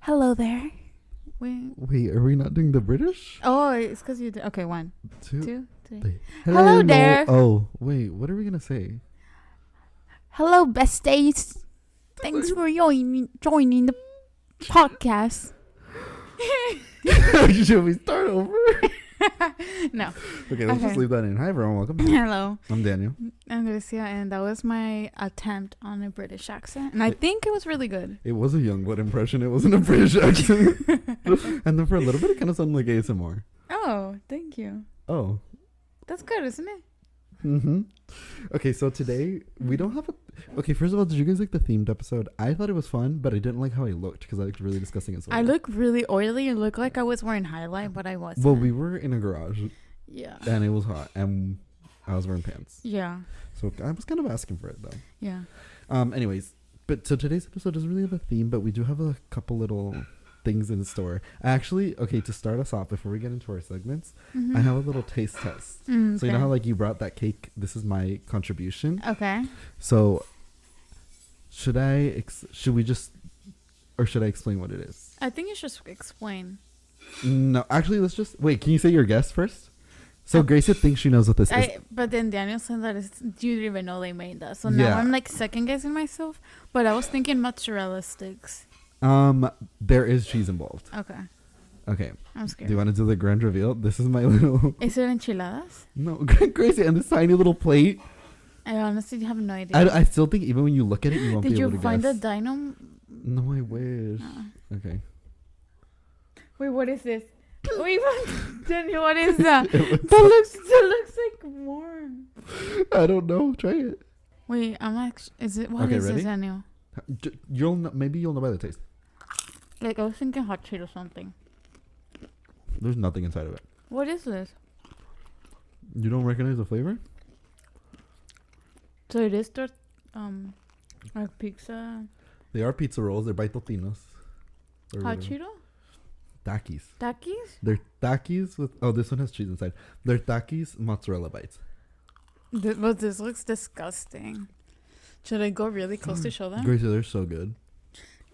Hello there. Wait, are we not doing the British? Oh, it's because you did. Okay, 1, 2, 3. Three. Hello there. Oh, wait, what are we going to say? Hello, besties. Thanks for joining the podcast. Should we start over? No. Okay, let's just leave that in. Hi, everyone. Welcome. Hello. I'm Daniel. I'm Grecia, and that was my attempt on a British accent. And I think it was really good. It was a Youngblood impression. It wasn't a British accent. And then for a little bit, it kind of sounded like ASMR. Oh, thank you. Oh. That's good, isn't it? Mm-hmm. Okay, so today we don't have a... Okay, first of all, did you guys like the themed episode? I thought it was fun, but I didn't like how I looked because I looked really disgusting as well. I look really oily. It looked like I was wearing highlight, but I wasn't. Well, we were in a garage. Yeah. And it was hot, and I was wearing pants. Yeah. So I was kind of asking for it, though. Yeah. Anyways, but so today's episode doesn't really have a theme, but we do have a couple little things in store. Actually, okay, to start us off, before we get into our segments, Mm-hmm. I have a little taste test. Okay. So you know how like you brought that cake? This is my contribution. Okay. So should I explain what it is? I think you should explain. No, actually, let's just wait. Can you say your guess first? So Gracia thinks she knows what this is. But then Daniel said that you didn't even know they made that. So Yeah. now I'm like second guessing myself. But I was thinking mozzarella sticks. There is cheese involved. Okay. I'm scared. Do you want to do the grand reveal? This is my little... Is it enchiladas? No, Gracie, and this tiny little plate. I honestly have no idea. I still think even when you look at it, you won't Did be able you to find guess. a dino? No, I wish. Okay. Wait, what is this? Wait, Daniel, what is that? That looks like warm. I don't know. Try it. Wait, I'm actually. Is it? What Okay, is ready? this, Daniel? Maybe you'll know by the taste. Like I was thinking hot Cheeto or something. There's nothing inside of it. What is this? You don't recognize the flavor? So it is like pizza. They are pizza rolls. They're baitotinos. Hot Cheeto? Takis. Takis? They're takis with... Oh, this one has cheese inside. They're takis mozzarella bites. But this looks disgusting. Should I go really close to show them? Gracie, they're so good.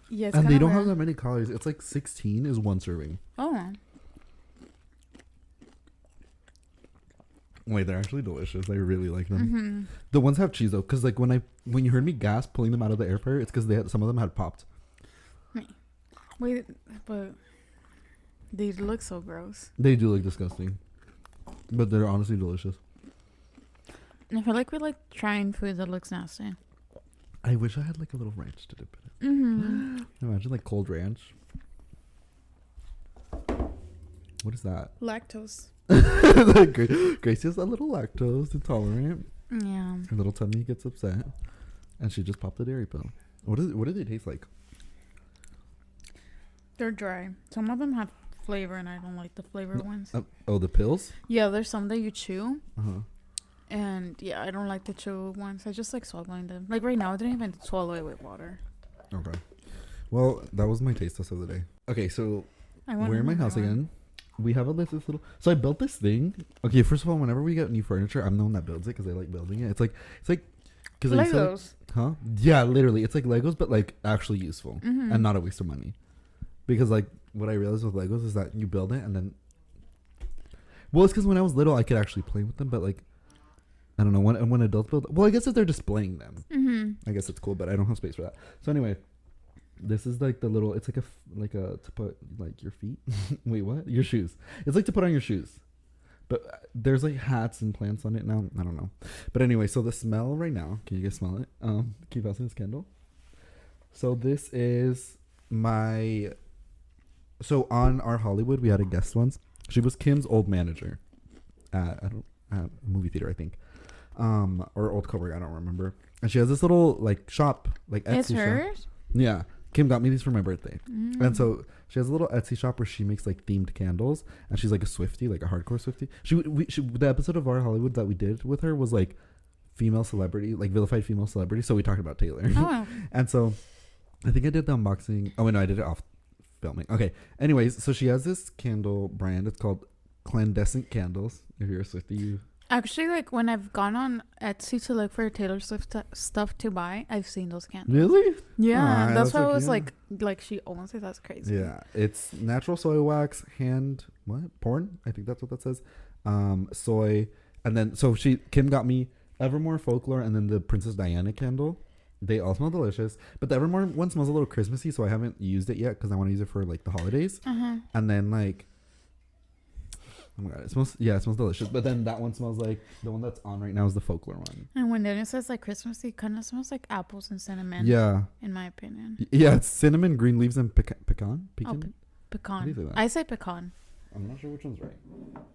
Yes. And they don't have that many calories. It's like 16 is one serving. Oh. Wait, they're actually delicious. I really like them. Mm-hmm. The ones have cheese though, because like when you heard me gasp pulling them out of the air fryer, it's because some of them had popped. Wait, but they look so gross. They do look disgusting, but they're honestly delicious. I feel like we like trying food that looks nasty. I wish I had like a little ranch to dip it in. Mm-hmm. Imagine like cold ranch. What is that? Lactose. Gracie's a little lactose intolerant. Yeah. Her little tummy gets upset, and she just popped a dairy pill. What do they taste like? They're dry. Some of them have flavor, and I don't like the flavored ones. Oh, the pills? Yeah, there's some that you chew. Uh-huh. And yeah, I don't like the chew ones. I just like swallowing them. Like right now, I didn't even swallow it with water. Okay. Well, that was my taste test of the day. Okay, so we're in my house again. We have this little... So I built this thing. Okay, first of all, whenever we get new furniture, I'm the one that builds it because I like building it. It's like... Cause Legos. Huh? Yeah, literally. It's like Legos, but like actually useful. Mm-hmm. And not a waste of money. Because like what I realized with Legos is that you build it and then... Well, it's because when I was little, I could actually play with them, but like... I don't know, when adults build... Well, I guess if they're displaying them. Mm-hmm. I guess it's cool, but I don't have space for that. So anyway... This is like the little... It's like a to put like your feet. Wait, what? Your shoes. It's like to put on your shoes. But there's like hats and plants on it now. I don't know. But anyway, so the smell right now. Can you guys smell it? Keep passing this candle. So this is my... So on our Hollywood, we had a guest once. She was Kim's old manager at a movie theater, I think. Or old cover, I don't remember. And she has this little like shop, like Etsy It's hers? shop. Yeah. Kim got me these for my birthday. And so she has a little Etsy shop where she makes like themed candles, and she's like a Swiftie, like a hardcore Swiftie. The episode of Our Hollywood that we did with her was like female celebrity, like vilified female celebrity. So we talked about Taylor. Oh. And so I think I did the unboxing. Oh, no, I did it off filming. Okay. Anyways, so she has this candle brand. It's called Clandescent Candles. If you're a Swiftie, Actually, like when I've gone on Etsy to look for Taylor Swift stuff to buy, I've seen those candles. Really? Yeah, that's why so I was cute. like she almost said that's crazy. Yeah, it's natural soy wax, porn? I think that's what that says. Soy, and then Kim got me Evermore Folklore, and then the Princess Diana candle. They all smell delicious, but the Evermore one smells a little Christmassy, so I haven't used it yet because I want to use it for like the holidays. And then like, oh my god, it smells delicious. But then that one smells like the one that's on right now is the Folklore one. And when it says like Christmassy, it kind of smells like apples and cinnamon. Yeah, in my opinion. Yeah, it's cinnamon, green leaves, and pecan. Oh, pecan. How do you say that? I say pecan. I'm not sure which one's right.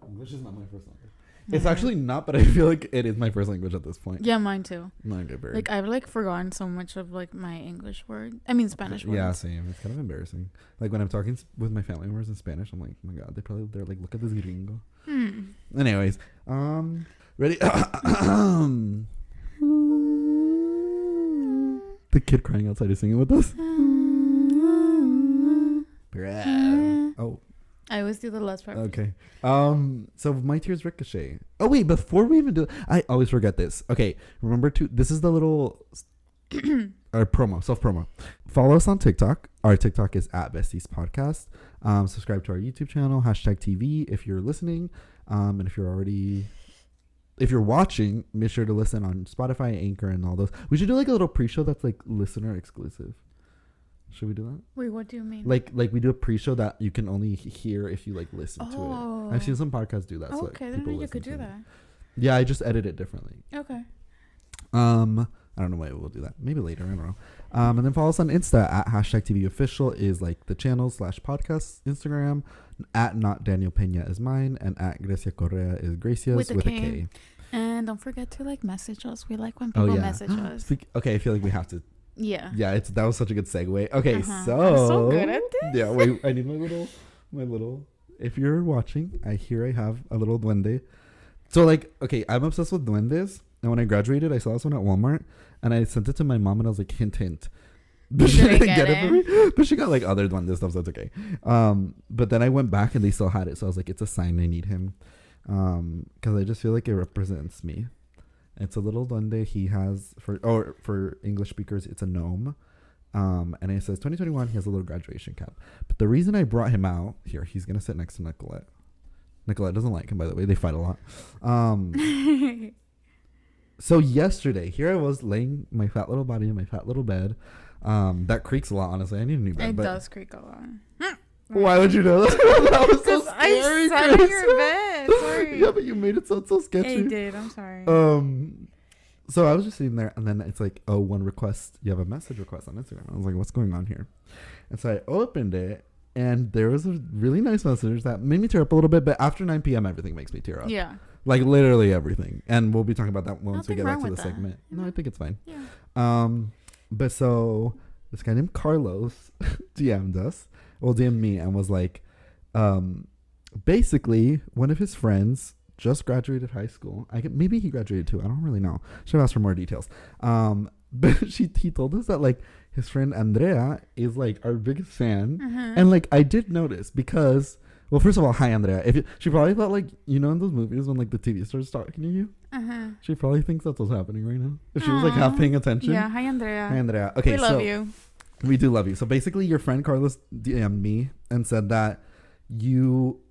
English is not my first language. It's actually not, but I feel like it is my first language at this point. Yeah, mine too. Very. Like I've like forgotten so much of like my English Spanish words. Yeah, same. It's kind of embarrassing. Like when I'm talking with my family members in Spanish, I'm like, oh my god, they're like, look at this gringo. Anyways, ready? The kid crying outside is singing with us. Oh. I always do the last part. Okay. So my tears ricochet. Oh wait, before we even do it, I always forget this. Okay, remember this is the little self promo. Follow us on TikTok. Our TikTok is @besties podcast. Subscribe to our YouTube channel, #TV if you're listening. And if you're watching, make sure to listen on Spotify, Anchor, and all those. We should do like a little pre-show that's like listener exclusive. Should we do that? Wait, what do you mean? Like we do a pre-show that you can only hear if you like listen to it. I've seen some podcasts do that. Oh, okay, then you could do that. Yeah, I just edit it differently. Okay. I don't know why we'll do that. Maybe later. I don't know. And then follow us on Insta @TVOfficial is like the channel /podcast Instagram. @Not Daniel Pena is mine, and @Grecia Correa is Grecia's with a K. And don't forget to like message us. We like when people message us. Okay, I feel like we have to. Yeah. Yeah, that was such a good segue. Okay, so I'm so good at this. Yeah, wait, I need my little. If you're watching, I have a little duende. So like, okay, I'm obsessed with duendes. And when I graduated, I saw this one at Walmart, and I sent it to my mom, and I was like, hint, hint. But she didn't get it for me. But she got like other duende stuff, so it's okay. But then I went back, and they still had it, so I was like, it's a sign I need him, because I just feel like it represents me. It's a little duende he has for English speakers. It's a gnome, and it says 2021. He has a little graduation cap. But the reason I brought him out here, he's gonna sit next to Nicolette. Nicolette doesn't like him, by the way. They fight a lot. So yesterday, here I was laying my fat little body in my fat little bed. That creaks a lot. Honestly, I need a new bed. It does creak a lot. Why would you know that? That was so scary. I sat on your bed. Sorry. Yeah, but you made it sound so sketchy. I did. I'm sorry. So I was just sitting there, and then it's like, oh, one request. You have a message request on Instagram. I was like, what's going on here? And so I opened it, and there was a really nice message that made me tear up a little bit. But after 9 p.m., everything makes me tear up. Yeah. Like literally everything. And we'll be talking about that once we get back to the that. segment. No, I think it's fine. Yeah. But so this guy named Carlos DM'd me and was like, basically one of his friends just graduated high school. Maybe he graduated too. I don't really know. Should have asked for more details. But he told us that like his friend Andrea is like our biggest fan. And like I did notice because, well, first of all, hi Andrea. She probably thought like, you know, in those movies when like the TV starts talking to you, she probably thinks that's what's happening right now. If she was like half paying attention. Yeah, hi Andrea. Hi Andrea. Okay, we love you. We do love you. So basically, your friend Carlos DM'd me and said that you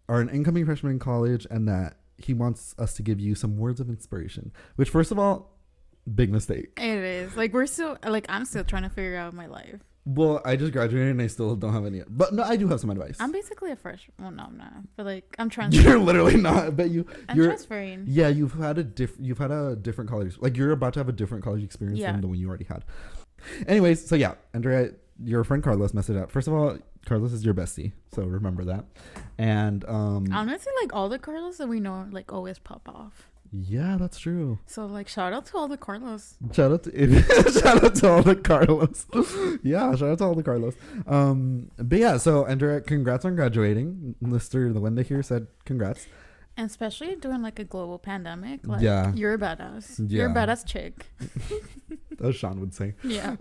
are an incoming freshman in college and that he wants us to give you some words of inspiration. Which, first of all, big mistake. It is. Like I'm still trying to figure out my life. Well, I just graduated and I still don't have any. But no, I do have some advice. I'm basically a freshman. Well, no, I'm not. But like, I'm transferring. You're literally not. But I'm transferring. Yeah, you've had a different college. Like you're about to have a different college experience than the one you already had. Anyways, so yeah, Andrea, your friend Carlos messed it up. First of all, Carlos is your bestie, so remember that. And honestly, like all the Carlos that we know, like always pop off. Yeah, that's true. So like, shout out to all the Carlos. Shout out to all the Carlos. Yeah, shout out to all the Carlos. But yeah, so Andrea, congrats on graduating. Lister, the Wendy here said congrats. And especially during like a global pandemic, like you're a badass. Yeah. You're a badass chick. As Sean would say. Yeah.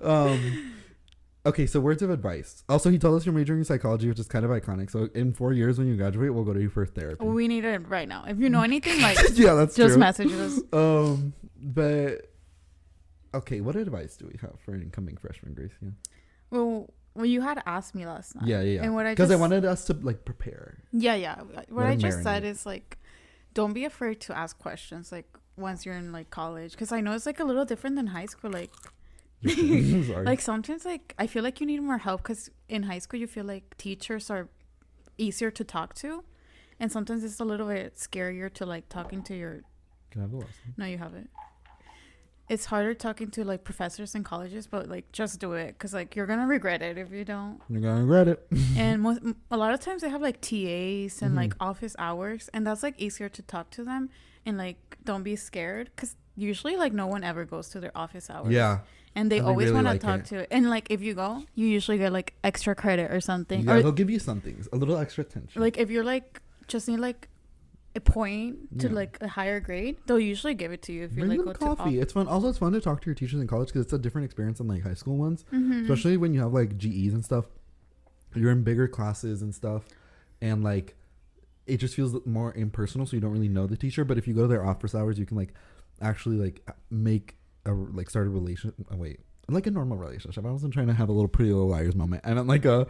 Okay, so words of advice. Also, he told us you're majoring in psychology, which is kind of iconic. So in 4 years when you graduate, we'll go to you for therapy. We need it right now. If you know anything, like yeah, that's just true. message us. But okay, what advice do we have for an incoming freshman, Gracia? Well, you had asked me last night. Yeah. And what because I wanted us to like prepare. Yeah. What I just marinate. said is like, don't be afraid to ask questions. Like once you're in like college, because I know it's like a little different than high school. Like. Sorry. Like sometimes like I feel like you need more help because in high school you feel like teachers are easier to talk to, and sometimes it's a little bit scarier to like talking to your. Can I have the lesson? No, you haven't. It's harder talking to like professors in colleges, but like just do it because like you're gonna regret it if you don't. You're gonna regret it. And a lot of times they have like TAs and like office hours, and that's like easier to talk to them, and like don't be scared because usually like no one ever goes to their office hours. Yeah. And they always really want to like talk to it. And like if you go, you usually get like extra credit or something. Yeah, or they'll give you something, a little extra attention. like if you're like just need like a point to like a higher grade, they'll usually give it to you if you like go to coffee. It's fun. Also, it's fun to talk to your teachers in college because it's a different experience than like high school ones. Especially when you have like GEs and stuff. You're in bigger classes and stuff, and like it just feels more impersonal. So you don't really know the teacher. But if you go to their office hours, you can like actually like make start a relationship. Like a normal relationship. I wasn't trying to have a little Pretty Little Liars moment. I meant like a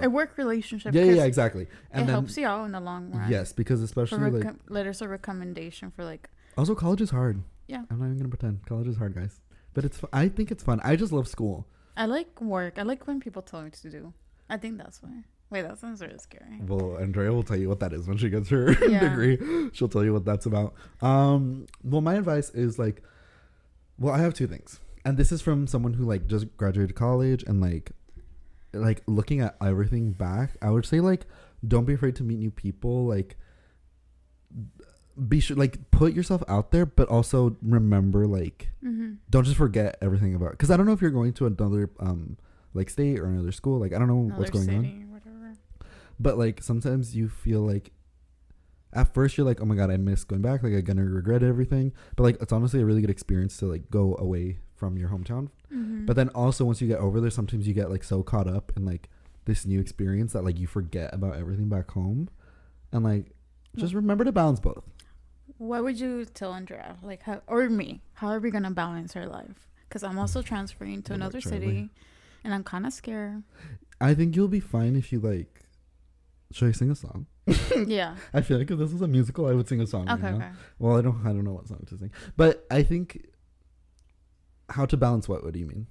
a work relationship. Yeah, exactly. And it then, helps you out in the long run. Yes, because especially like letters of recommendation for like. Also, college is hard. Yeah, I'm not even gonna pretend college is hard, guys. But I think it's fun. I just love school. I like work. I like when people tell me to do. I think that's why. Wait, that sounds really scary. Well, Andrea will tell you what that is when she gets her degree. She'll tell you what that's about. Well, my advice is like, well, I have two things. And this is from someone who like just graduated college and like looking at everything back, I would say like, don't be afraid to meet new people. Like be sure, like put yourself out there, but also remember like, don't just forget everything about, cause I don't know if you're going to another, like state or another school. Like, I don't know what's going on. Whatever. But like sometimes you feel like at first you're like, oh my God, I miss going back. Like I'm gonna regret everything. But like it's honestly a really good experience to like go away from your hometown. But then also once you get over there, sometimes you get like so caught up in like this new experience that like you forget about everything back home. And like just remember to balance both. What would you tell Andrea? Like how are we gonna balance our life? Because I'm also transferring to another city. And I'm kind of scared. I think you'll be fine if you like. Should I sing a song? Yeah. I feel like if this was a musical, I would sing a song. Okay. Right now. Okay. Well, I don't know what song to sing, but I think how to balance what? What do you mean?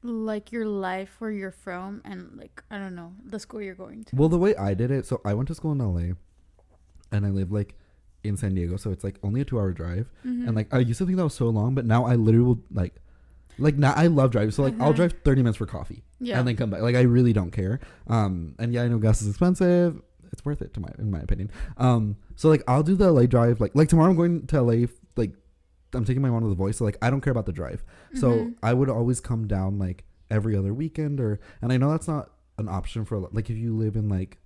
Like your life, where you're from, and like I don't know the school you're going to. Well, the way I did it, so I went to school in LA, and I live like in San Diego, so it's like only a 2-hour drive, and like I used to think that was so long, but now I literally will like now I love driving, so like I'll drive 30 minutes for coffee, and then come back. Like I really don't care. And yeah, I know gas is expensive. It's worth it in my opinion. So like I'll do the LA drive. Like tomorrow I'm going to LA. Like I'm taking my mom to The Voice, so like I don't care about the drive. So I would always come down like every other weekend, and I know that's not an option for like if you live in like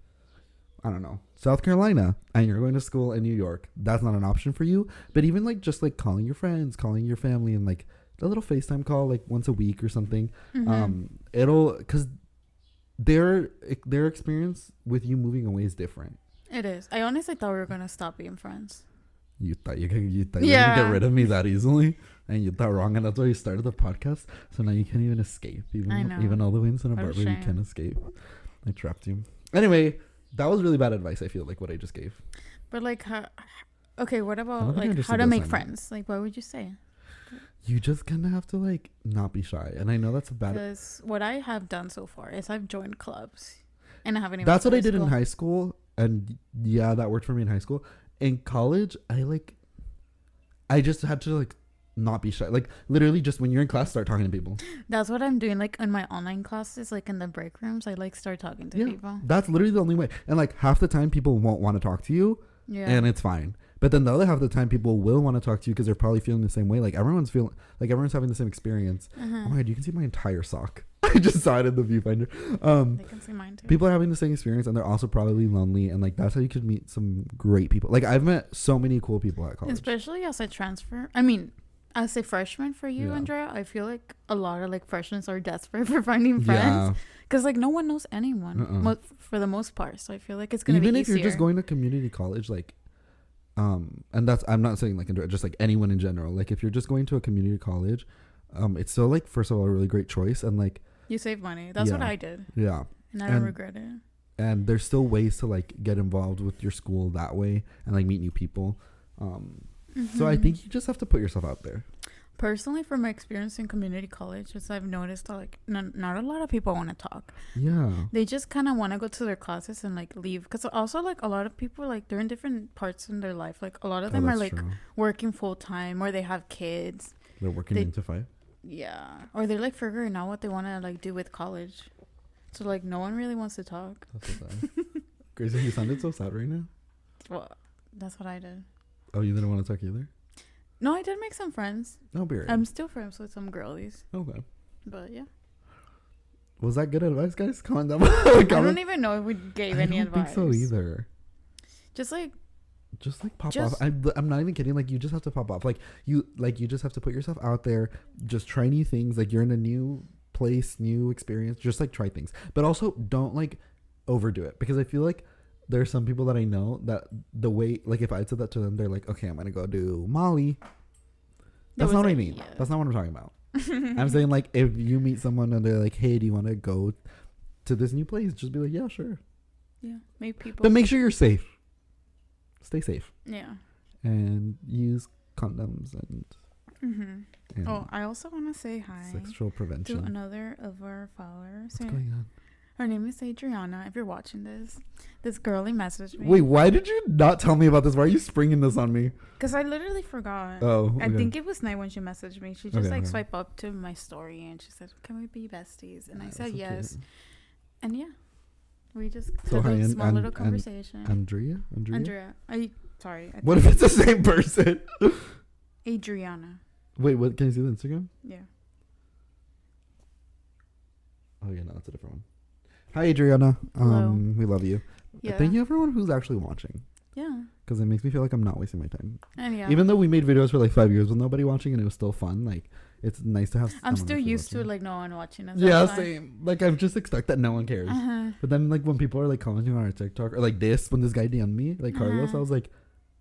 I don't know, South Carolina and you're going to school in New York, that's not an option for you. But even like just like calling your friends, calling your family, and like a little FaceTime call like once a week or something. It'll, because their experience with you moving away is different. It is. I honestly thought we were gonna stop being friends. You thought you could get rid of me that easily, and you thought wrong, and that's why you started the podcast. So now you can't even escape. Even all the way in Santa Barbara, you can't escape. I trapped you. Anyway, that was really bad advice. I feel like what I just gave. But like, what about like how to make friends? Like, what would you say? You just kind of have to like not be shy, and I know that's a bad. Because what I have done so far is I've joined clubs, and I haven't even. That's what I did in high school, and yeah, that worked for me in high school. In college, I just had to like not be shy. Like literally, just when you're in class, start talking to people. That's what I'm doing. Like in my online classes, like in the break rooms, I like start talking to people. That's literally the only way. And like half the time, people won't want to talk to you, and it's fine. But then the other half of the time, people will want to talk to you because they're probably feeling the same way. Like everyone's having the same experience. Oh my God, you can see my entire sock. I just saw it in the viewfinder. They can see mine too. People are having the same experience, and they're also probably lonely. And like that's how you could meet some great people. Like I've met so many cool people at college. Especially as I transfer. I mean, As a freshman for you, Yeah. Andrea, I feel like a lot of like freshmen are desperate for finding friends Yeah. because like no one knows anyone for the most part. So I feel like it's gonna Even be if easier. you're just going to community college, like, and that's I'm not saying like just like anyone in general. Like if you're just going to a community college, it's still like first of all a really great choice, and like You save money. That's what I did, yeah, and I don't regret it. and there's still ways to like get involved with your school that way and like meet new people. So I think you just have to put yourself out there. Personally, from my experience in community college, is I've noticed that like not a lot of people want to talk. Yeah. They just kind of want to go to their classes and like leave. Because also like a lot of people like they're in different parts in their life. Like a lot of them are like working full time or they have kids. They're working 9 to 5. Yeah, or they're like figuring out what they want to like do with college. So like no one really wants to talk. That's so sad. Gracie, you sounded so sad right now. Well, that's what I did. Oh, you didn't want to talk either? No, I did make some friends. Oh, beer. I'm still friends with some girlies. Okay. But yeah. Was that good advice, guys? Comment down I don't even know if we gave any advice. I don't think so either. Just like pop off. I'm not even kidding. Like you just have to pop off. Like you just have to put yourself out there. Just try new things. Like you're in a new place, new experience. Just like try things, but also don't like overdo it, because I feel like there are some people that I know that the way, like if I said that to them, they're like, okay, I'm gonna go do Molly. That's not what I mean. Yeah. That's not what I'm talking about. I'm saying like if you meet someone and they're like, hey, do you want to go to this new place? Just be like, yeah, sure. Yeah, make people. But make sure you're safe. Stay safe. Yeah. And use condoms and. And I also want to say hi. Sexual prevention. To another of our followers. What's going on? Her name is Adriana. If you're watching this girlie messaged me. Wait, why did you not tell me about this? Why are you springing this on me? Because I literally forgot. Oh, okay. I think it was night when she messaged me. She just swiped up to my story and she said, "Can we be besties?" And I said so yes. Cute. And yeah, we just had a small little conversation. Andrea. Sorry. What if it's the same person? Adriana. Wait, what? Can you see the Instagram? Yeah. Oh yeah, no, that's a different one. Hi, Adriana. Hello. We love you. Yeah. Thank you, everyone who's actually watching. Yeah. Because it makes me feel like I'm not wasting my time. And yeah. Even though we made videos for like 5 years with nobody watching and it was still fun, like it's nice to have. I'm still used to like no one watching us. Yeah, same. Like I've just expect that no one cares. But then like when people are like commenting on our TikTok or like when this guy DM'd me, like Carlos, I was like,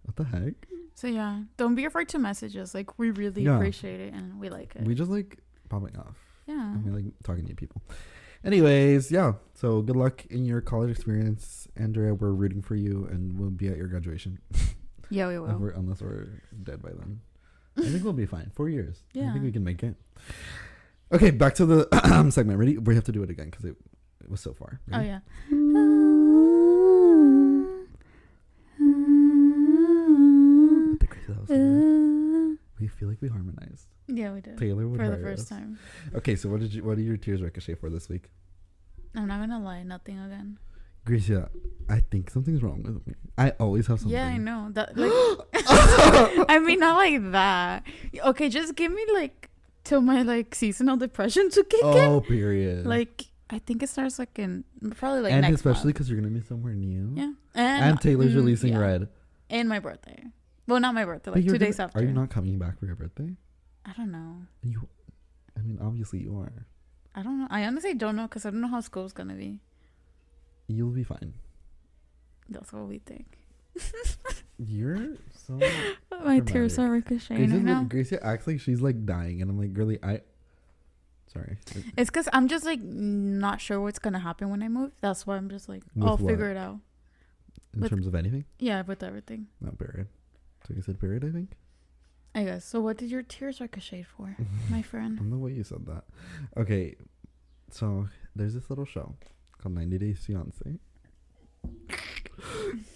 what the heck? So yeah, don't be afraid to message us. Like we really appreciate it and we like it. We just like popping off. Yeah. And we like talking to people. Anyways, yeah. So good luck in your college experience, Andrea. We're rooting for you, and we'll be at your graduation. Yeah, we will. Unless we're dead by then. I think we'll be fine. 4 years. Yeah. I think we can make it. Okay, back to the segment. Ready? We have to do it again because it was so far. Ready? Oh yeah. We feel like we harmonized. Yeah, we did. Taylor would for the first time. Okay, so what did your tears ricochet for this week? I'm not gonna lie, nothing again. Grecia, I think something's wrong with me. I always have something. Yeah, I know that. Like, I mean, not like that. Okay, just give me like till my like seasonal depression to kick in. Oh, period. Like, I think it starts like in probably like and next especially because you're gonna be somewhere new. Yeah, and Taylor's releasing Red. And my birthday. Well, not my birthday. Like 2 days after. Are you not coming back for your birthday? I don't know. I mean, obviously you are. I don't know. I honestly don't know because I don't know how school's gonna be. You'll be fine. That's what we think. You're so. My tears are ricocheting now. Gracia acts like she's like dying, and I'm like, really, sorry. It's because I'm just like not sure what's gonna happen when I move. That's why I'm just like, I'll figure it out. In terms of anything? Yeah, with everything. No, period. So you said period, I think? I guess. So what did your tears ricochet for, my friend? I don't know why you said that. Okay, so there's this little show called 90 Days Fiancé.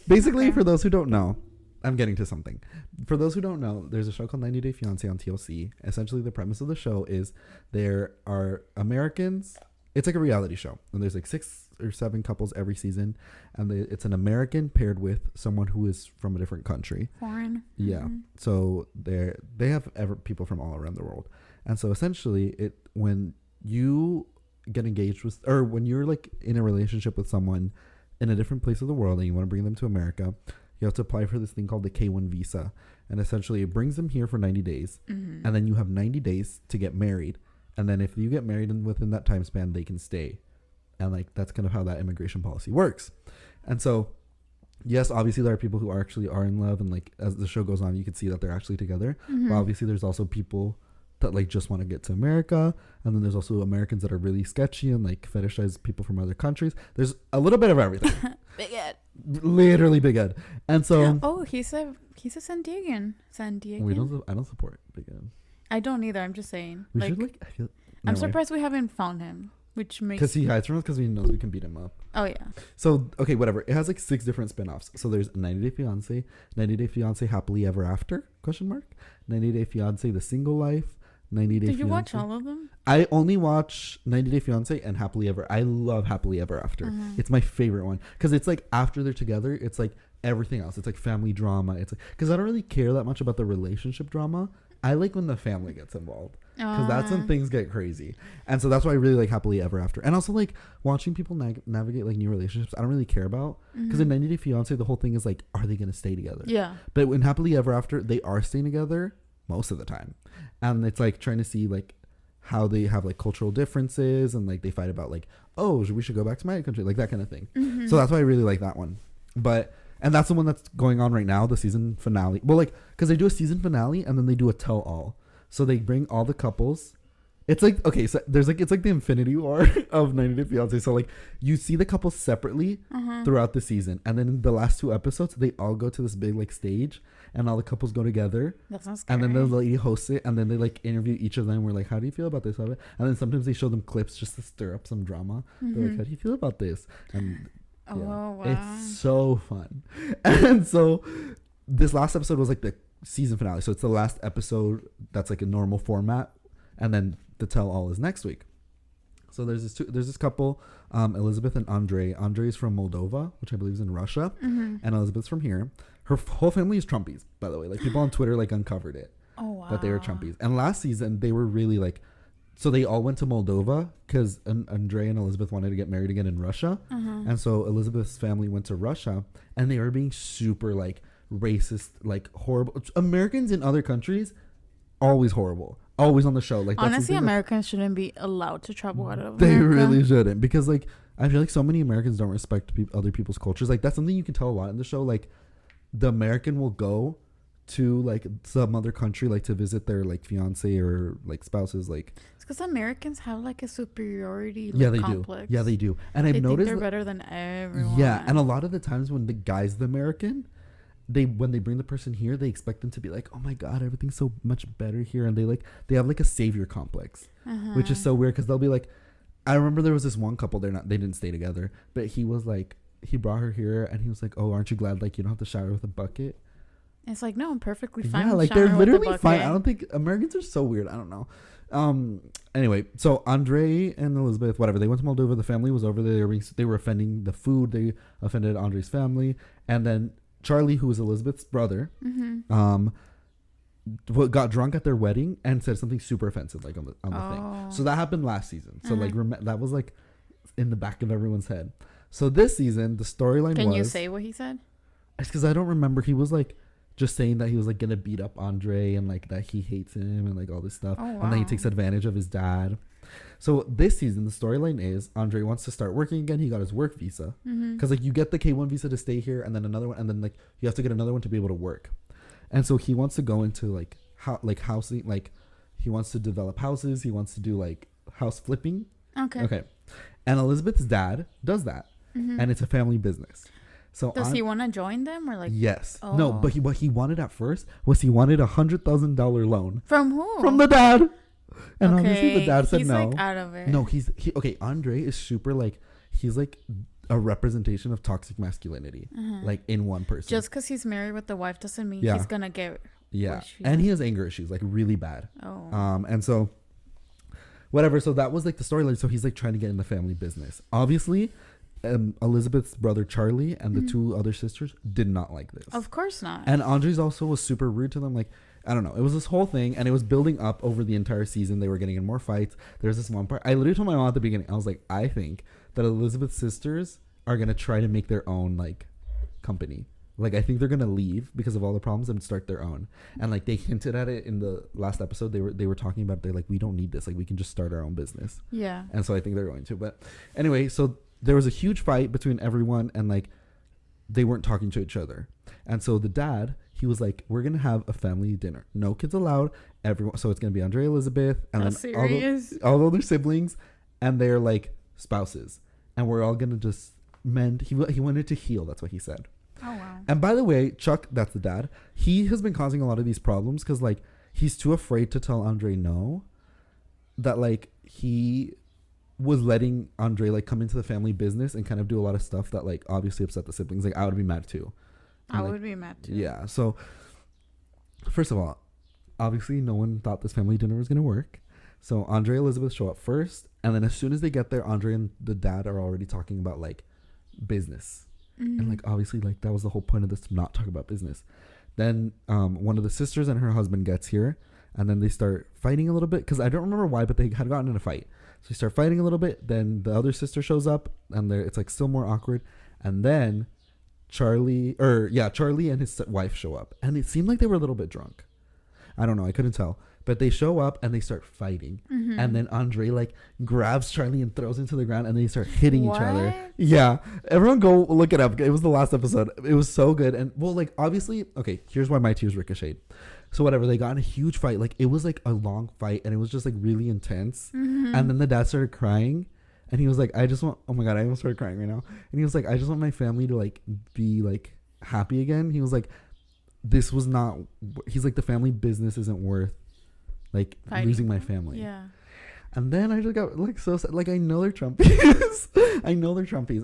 Basically, for those who don't know, I'm getting to something. For those who don't know, there's a show called 90 Day Fiancé on TLC. Essentially, the premise of the show is there are Americans. It's like a reality show, and there's like 6 or 7 couples every season, and it's an American paired with someone who is from a different country. Foreign. Yeah. Mm-hmm. So they have people from all around the world, and so essentially, when you get engaged with, or when you're like in a relationship with someone in a different place of the world, and you want to bring them to America, you have to apply for this thing called the K1 visa. And essentially it brings them here for 90 days. And then you have 90 days to get married. And then if you get married within that time span, they can stay. And like, that's kind of how that immigration policy works. And so, yes, obviously there are people who are in love. And like, as the show goes on, you can see that they're actually together. But obviously there's also people that like just want to get to America. And then there's also Americans that are really sketchy and like fetishize people from other countries. There's a little bit of everything. Big Ed. Literally Big Ed. And so he's a San Diegan. I don't support Big Ed. I don't either. I'm just saying. We like, should like. I'm surprised we haven't found him, which makes because he hides from us because he knows we can beat him up. Oh yeah. So okay, whatever. It has like 6 different spin-offs. So there's 90 Day Fiancé, 90 Day Fiancé Happily Ever After ? 90 Day Fiancé The Single Life, 90 Day. Did you Fiancé. watch all of them? I only watch 90 Day Fiancé and Happily Ever. I love Happily Ever After. It's my favorite one because it's like after they're together, it's like everything else. It's like family drama. It's like because I don't really care that much about the relationship drama. I like when the family gets involved because that's when things get crazy. And so that's why I really like Happily Ever After. And also like watching people navigate like new relationships, I don't really care about because in 90 Day Fiancé, the whole thing is like, are they going to stay together? Yeah. But in Happily Ever After, they are staying together most of the time. And it's like trying to see like how they have like cultural differences and like they fight about like, oh, we should go back to my country, like that kind of thing. So that's why I really like that one. And that's the one that's going on right now, the season finale. Well, like, because they do a season finale and then they do a tell-all. So they bring all the couples. It's like, okay, so there's like, it's like the Infinity War of 90 Day Fiancé. So like, you see the couples separately throughout the season. And then in the last 2 episodes, they all go to this big like stage and all the couples go together. That sounds scary. And then the lady hosts it and then they like interview each of them. We're like, how do you feel about this? And then sometimes they show them clips just to stir up some drama. They're like, how do you feel about this? And yeah. Oh, wow. It's so fun. And so this last episode was like the season finale. So it's the last episode that's like a normal format. And then the tell all is next week. So there's this couple, Elizabeth and Andre. Andre is from Moldova, which I believe is in Russia. And Elizabeth's from here. Her whole family is Trumpies, by the way. Like people on Twitter like uncovered it. Oh, wow. That they were Trumpies. And last season they were really like, so they all went to Moldova because Andre and Elizabeth wanted to get married again in Russia. And so Elizabeth's family went to Russia and they were being super like racist, like horrible. Americans in other countries, always horrible. Always on the show. Like honestly, Americans shouldn't be allowed to travel out of America. They really shouldn't because like I feel like so many Americans don't respect other people's cultures. Like that's something you can tell a lot in the show. Like the American will go to like some other country like to visit their like fiance or like spouses. Like it's because Americans have like a superiority complex. Yeah, they do. And I've noticed they're better than everyone. Yeah, and a lot of the times when the guy's the American, when they bring the person here, they expect them to be like, oh my god, everything's so much better here, and they have like a savior complex, which is so weird because they'll be like, I remember there was this one couple, they didn't stay together, but he was like, he brought her here and he was like, oh, aren't you glad like you don't have to shower with a bucket? It's like, no, I'm perfectly fine. Yeah, like they're literally fine. I don't think Americans are so weird. I don't know. Anyway, so Andre and Elizabeth, whatever, they went to Moldova. The family was over there. They were offending the food. They offended Andre's family. And then Charlie, who was Elizabeth's brother, got drunk at their wedding and said something super offensive, like on the thing. So that happened last season. So like that was like in the back of everyone's head. So this season, the storyline was... Can you say what he said? It's because I don't remember. He was like just saying that he was like gonna beat up Andre and like that he hates him and like all this stuff. And then he takes advantage of his dad. So this season, the storyline is Andre wants to start working again. He got his work visa because like you get the K1 visa to stay here and then another one, and then like you have to get another one to be able to work. And so he wants to go into like housing, like he wants to develop houses. He wants to do like house flipping. Okay. And Elizabeth's dad does that, and it's a family business. So does he want to join them or like? Yes. Oh. No, but what he wanted at first was he wanted $100,000 loan. From who? From the dad. And obviously the dad said he's no. Like out of it. No, okay. Andre is super like, he's like a representation of toxic masculinity, like in one person. Just because he's married with the wife doesn't mean he's gonna get. Yeah, and he has anger issues, like really bad. And so, whatever. So that was like the storyline. So he's like trying to get in the family business. Obviously, Elizabeth's brother Charlie and the 2 other sisters did not like this. Of course not. And Andre's also was super rude to them. Like, I don't know. It was this whole thing, and it was building up over the entire season. They were getting in more fights. There's this one part. I literally told my mom at the beginning, I was like, I think that Elizabeth's sisters are going to try to make their own, like, company. Like, I think they're gonna leave because of all the problems and start their own. And like they hinted at it in the last episode. They were talking about, they're like, we don't need this. Like, we can just start our own business. Yeah. And so I think they're going to. But anyway, so there was a huge fight between everyone, and like they weren't talking to each other. And so the dad, he was like, we're gonna have a family dinner. No kids allowed. Everyone. So it's gonna be Andre, Elizabeth, and then all the other siblings, and their like spouses, and we're all gonna just mend. He wanted to heal. That's what he said. Oh wow. And by the way, Chuck, that's the dad, he has been causing a lot of these problems because like he's too afraid to tell Andre no, that like he was letting Andre like come into the family business and kind of do a lot of stuff that like obviously upset the siblings. Like I would be mad too. I would be mad too. Yeah. So first of all, obviously no one thought this family dinner was gonna work. So Andre and Elizabeth show up first, and then as soon as they get there, Andre and the dad are already talking about like business. Mm-hmm. And like obviously like that was the whole point of this, to not talk about business. Then one of the sisters and her husband gets here, and then they start fighting a little bit because I don't remember why, but they had gotten in a fight. So they start fighting a little bit. Then the other sister shows up, and it's like still more awkward. And then Charlie and his wife show up, and it seemed like they were a little bit drunk. I don't know, I couldn't tell. But they show up and they start fighting. Mm-hmm. And then Andre like grabs Charlie and throws him to the ground, and they start hitting each other. Yeah. Everyone go look it up. It was the last episode. It was so good. And well, like obviously, okay, here's why my tears ricocheted. So whatever, they got in a huge fight. Like it was like a long fight, and it was just like really intense. Mm-hmm. And then the dad started crying, and he was like, oh my God, I almost started crying right now. And he was like, I just want my family to like be like happy again. He was like, he's like, the family business isn't worth like fighting. Losing my family. Yeah. And then I just got like so sad. Like I know they're Trumpies.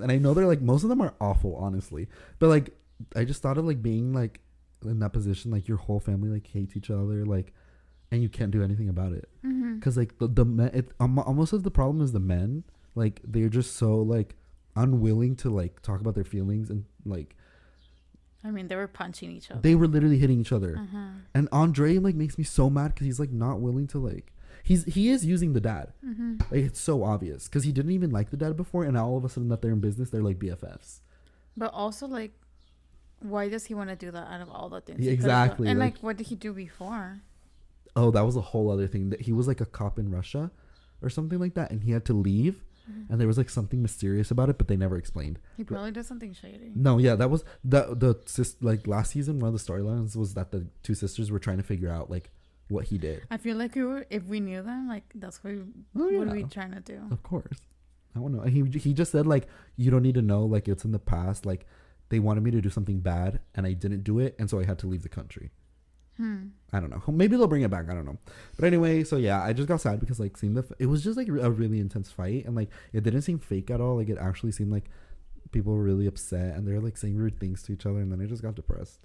And I know they're like, most of them are awful, honestly. But like I just thought of like being like in that position, like your whole family like hates each other, like, and you can't do anything about it. Because like the men, almost of the problem is the men. Like they're just so like unwilling to like talk about their feelings, and like, I mean, they were punching each other. They were literally hitting each other. And Andre like makes me so mad because he's like not willing to like, he is using the dad. Like it's so obvious because he didn't even like the dad before, and now all of a sudden that they're in business, they're like BFFs. But also like, why does he want to do that out of all the things? Yeah, exactly. And like, what did he do before? Oh, that was a whole other thing. That he was like a cop in Russia or something like that, and he had to leave. And there was like something mysterious about it, but they never explained. He probably did something shady. No, yeah, that was like last season. One of the storylines was that the two sisters were trying to figure out like what he did. I feel like if we knew them, like that's what what are we trying to do? Of course, I don't know. He just said like, you don't need to know, like it's in the past. Like they wanted me to do something bad, and I didn't do it, and so I had to leave the country. I don't know. Maybe they'll bring it back. I don't know. But anyway, so yeah, I just got sad because like seeing it was just like a really intense fight, and like it didn't seem fake at all. Like it actually seemed like people were really upset, and they're like saying rude things to each other, and then I just got depressed.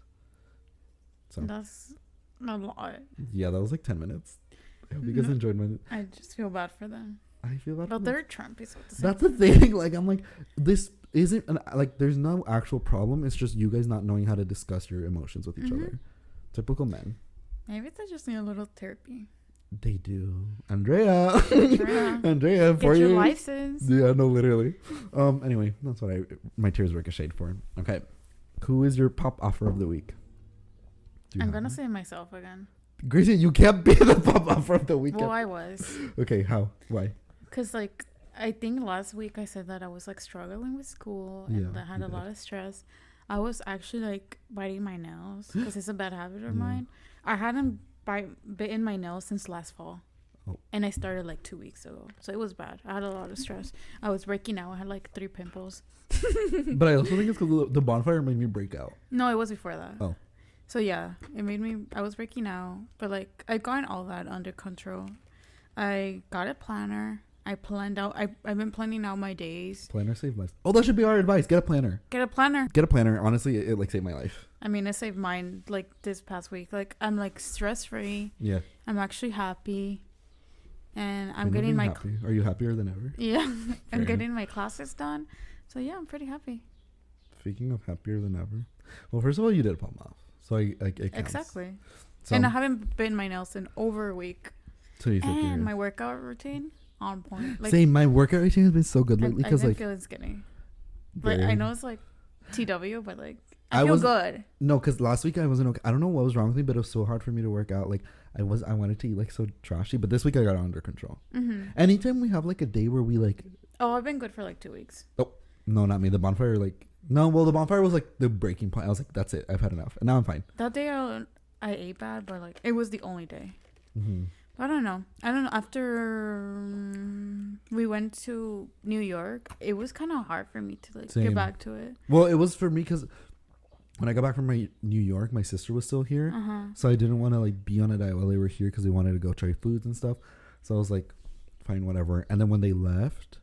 So that's a lot. Yeah, that was like 10 minutes. I hope you guys enjoyed my. I just feel bad for them. I feel bad. But they're Trumpies. That's the thing. Like I'm like, this isn't like there's no actual problem. It's just you guys not knowing how to discuss your emotions with each other. Typical men. Maybe they just need a little therapy. They do. Andrea, for your license. Yeah, no, literally. Anyway, that's what my tears ricocheted for. Okay, who is your pop offer of the week? I'm gonna say myself again. Grecia, you can't be the pop offer of the week. Well, I was. Okay, how? Why? Because like I think last week I said that I was like struggling with school and I had a lot of stress. I was actually like biting my nails because it's a bad habit of mine. I hadn't bitten my nails since last fall. And I started like 2 weeks ago. So it was bad. I had a lot of stress. I was breaking out. I had like 3 pimples. But I also think it's because the bonfire made me break out. No, it was before that. Oh. So yeah, it made me, I was breaking out. But like, I've gotten all that under control. I got a planner. I planned out, I've been planning out my days. Planner saved lives. Oh, that should be our advice. Get a planner. Get a planner. Get a planner. Honestly, it like saved my life. I mean, it saved mine like this past week. Like, I'm like stress free. Yeah. I'm actually happy. And I'm getting my... Are you happier than ever? Yeah. I'm getting my classes done. So yeah, I'm pretty happy. Speaking of happier than ever. Well, first of all, you did pop off. So it counts. Exactly. So, and I haven't bitten my nails in over a week. So you and my workout routine on point. Like, same. My workout routine has been so good lately because like feeling skinny. But I know it's like TW, but like I feel good. No, because last week I wasn't okay. I don't know what was wrong with me, but it was so hard for me to work out. Like I wanted to eat like so trashy, but this week I got it under control. Anytime we have like a day where we like. Oh, I've been good for like 2 weeks. Oh no, not me. The bonfire the bonfire was like the breaking point. I was like, that's it. I've had enough, and now I'm fine. That day I ate bad, but like it was the only day. I don't know. After we went to New York, it was kind of hard for me to like get back to it. Well, it was for me because when I got back from New York, my sister was still here, so I didn't want to like be on a diet while they were here because they wanted to go try foods and stuff. So I was like, fine, whatever. And then when they left,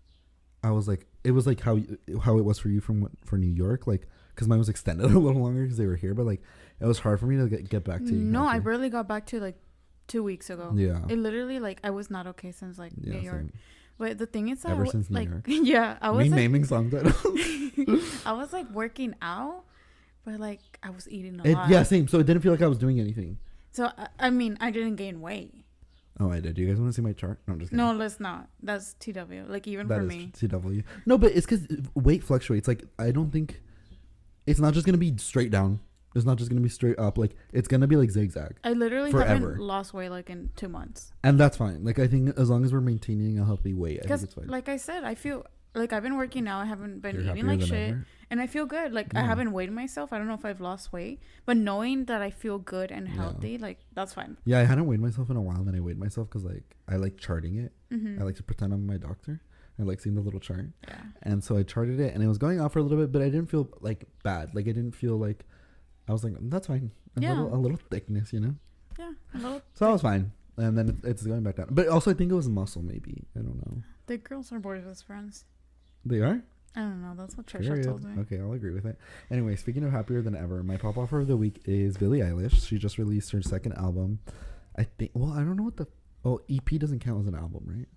I was like, it was like how it was for you for New York, like because mine was extended a little longer because they were here, but like it was hard for me to get back to. No, I barely got back to like 2 weeks ago. Yeah. It literally like I was not okay since like New York. Same. But the thing is that ever since New York. Yeah, I was naming song titles. I was like working out, but like I was eating a lot. Yeah, same. So it didn't feel like I was doing anything. So I mean, I didn't gain weight. Oh, I did. Do you guys want to see my chart? No, I'm just kidding. No, let's not. That's TW. Like even for me. TW. No, but it's because weight fluctuates. Like I don't think it's not just gonna be straight down. It's not just going to be straight up. Like, it's going to be like zigzag. I literally haven't lost weight like in 2 months. And that's fine. Like, I think as long as we're maintaining a healthy weight, I think it's fine. Like I said, I feel like I've been working now. I haven't been eating like shit. Ever. And I feel good. Like, I haven't weighed myself. I don't know if I've lost weight. But knowing that I feel good and healthy, like, that's fine. Yeah, I hadn't weighed myself in a while. And then I weighed myself because, like, I like charting it. I like to pretend I'm my doctor. I like seeing the little chart. Yeah. And so I charted it. And it was going off for a little bit. But I didn't feel, like, bad. Like, I didn't feel like... I was like, that's fine. A little thickness, you know? Yeah, a little. So I was fine. And then it's going back down. But also, I think it was muscle, maybe. I don't know. The girls are boys as friends. They are? I don't know. That's what Trisha told me. Okay, I'll agree with it. Anyway, speaking of happier than ever, my pop offer of the week is Billie Eilish. She just released her second album. I think, well, I don't know what EP doesn't count as an album, right?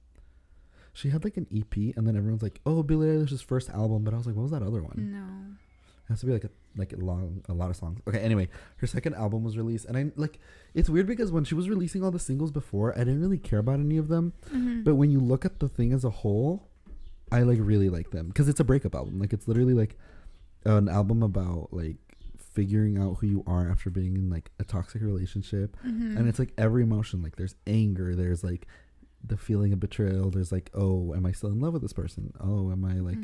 She had like an EP, and then everyone's like, oh, Billie Eilish's first album. But I was like, what was that other one? No. It has to be a lot of songs. Okay, anyway, her second album was released, and I like it's weird because when she was releasing all the singles before, I didn't really care about any of them. But when you look at the thing as a whole, I like really like them because it's a breakup album. Like it's literally like an album about like figuring out who you are after being in like a toxic relationship, and it's like every emotion. Like there's anger, there's like the feeling of betrayal, there's like, oh, am I still in love with this person? Oh, am I like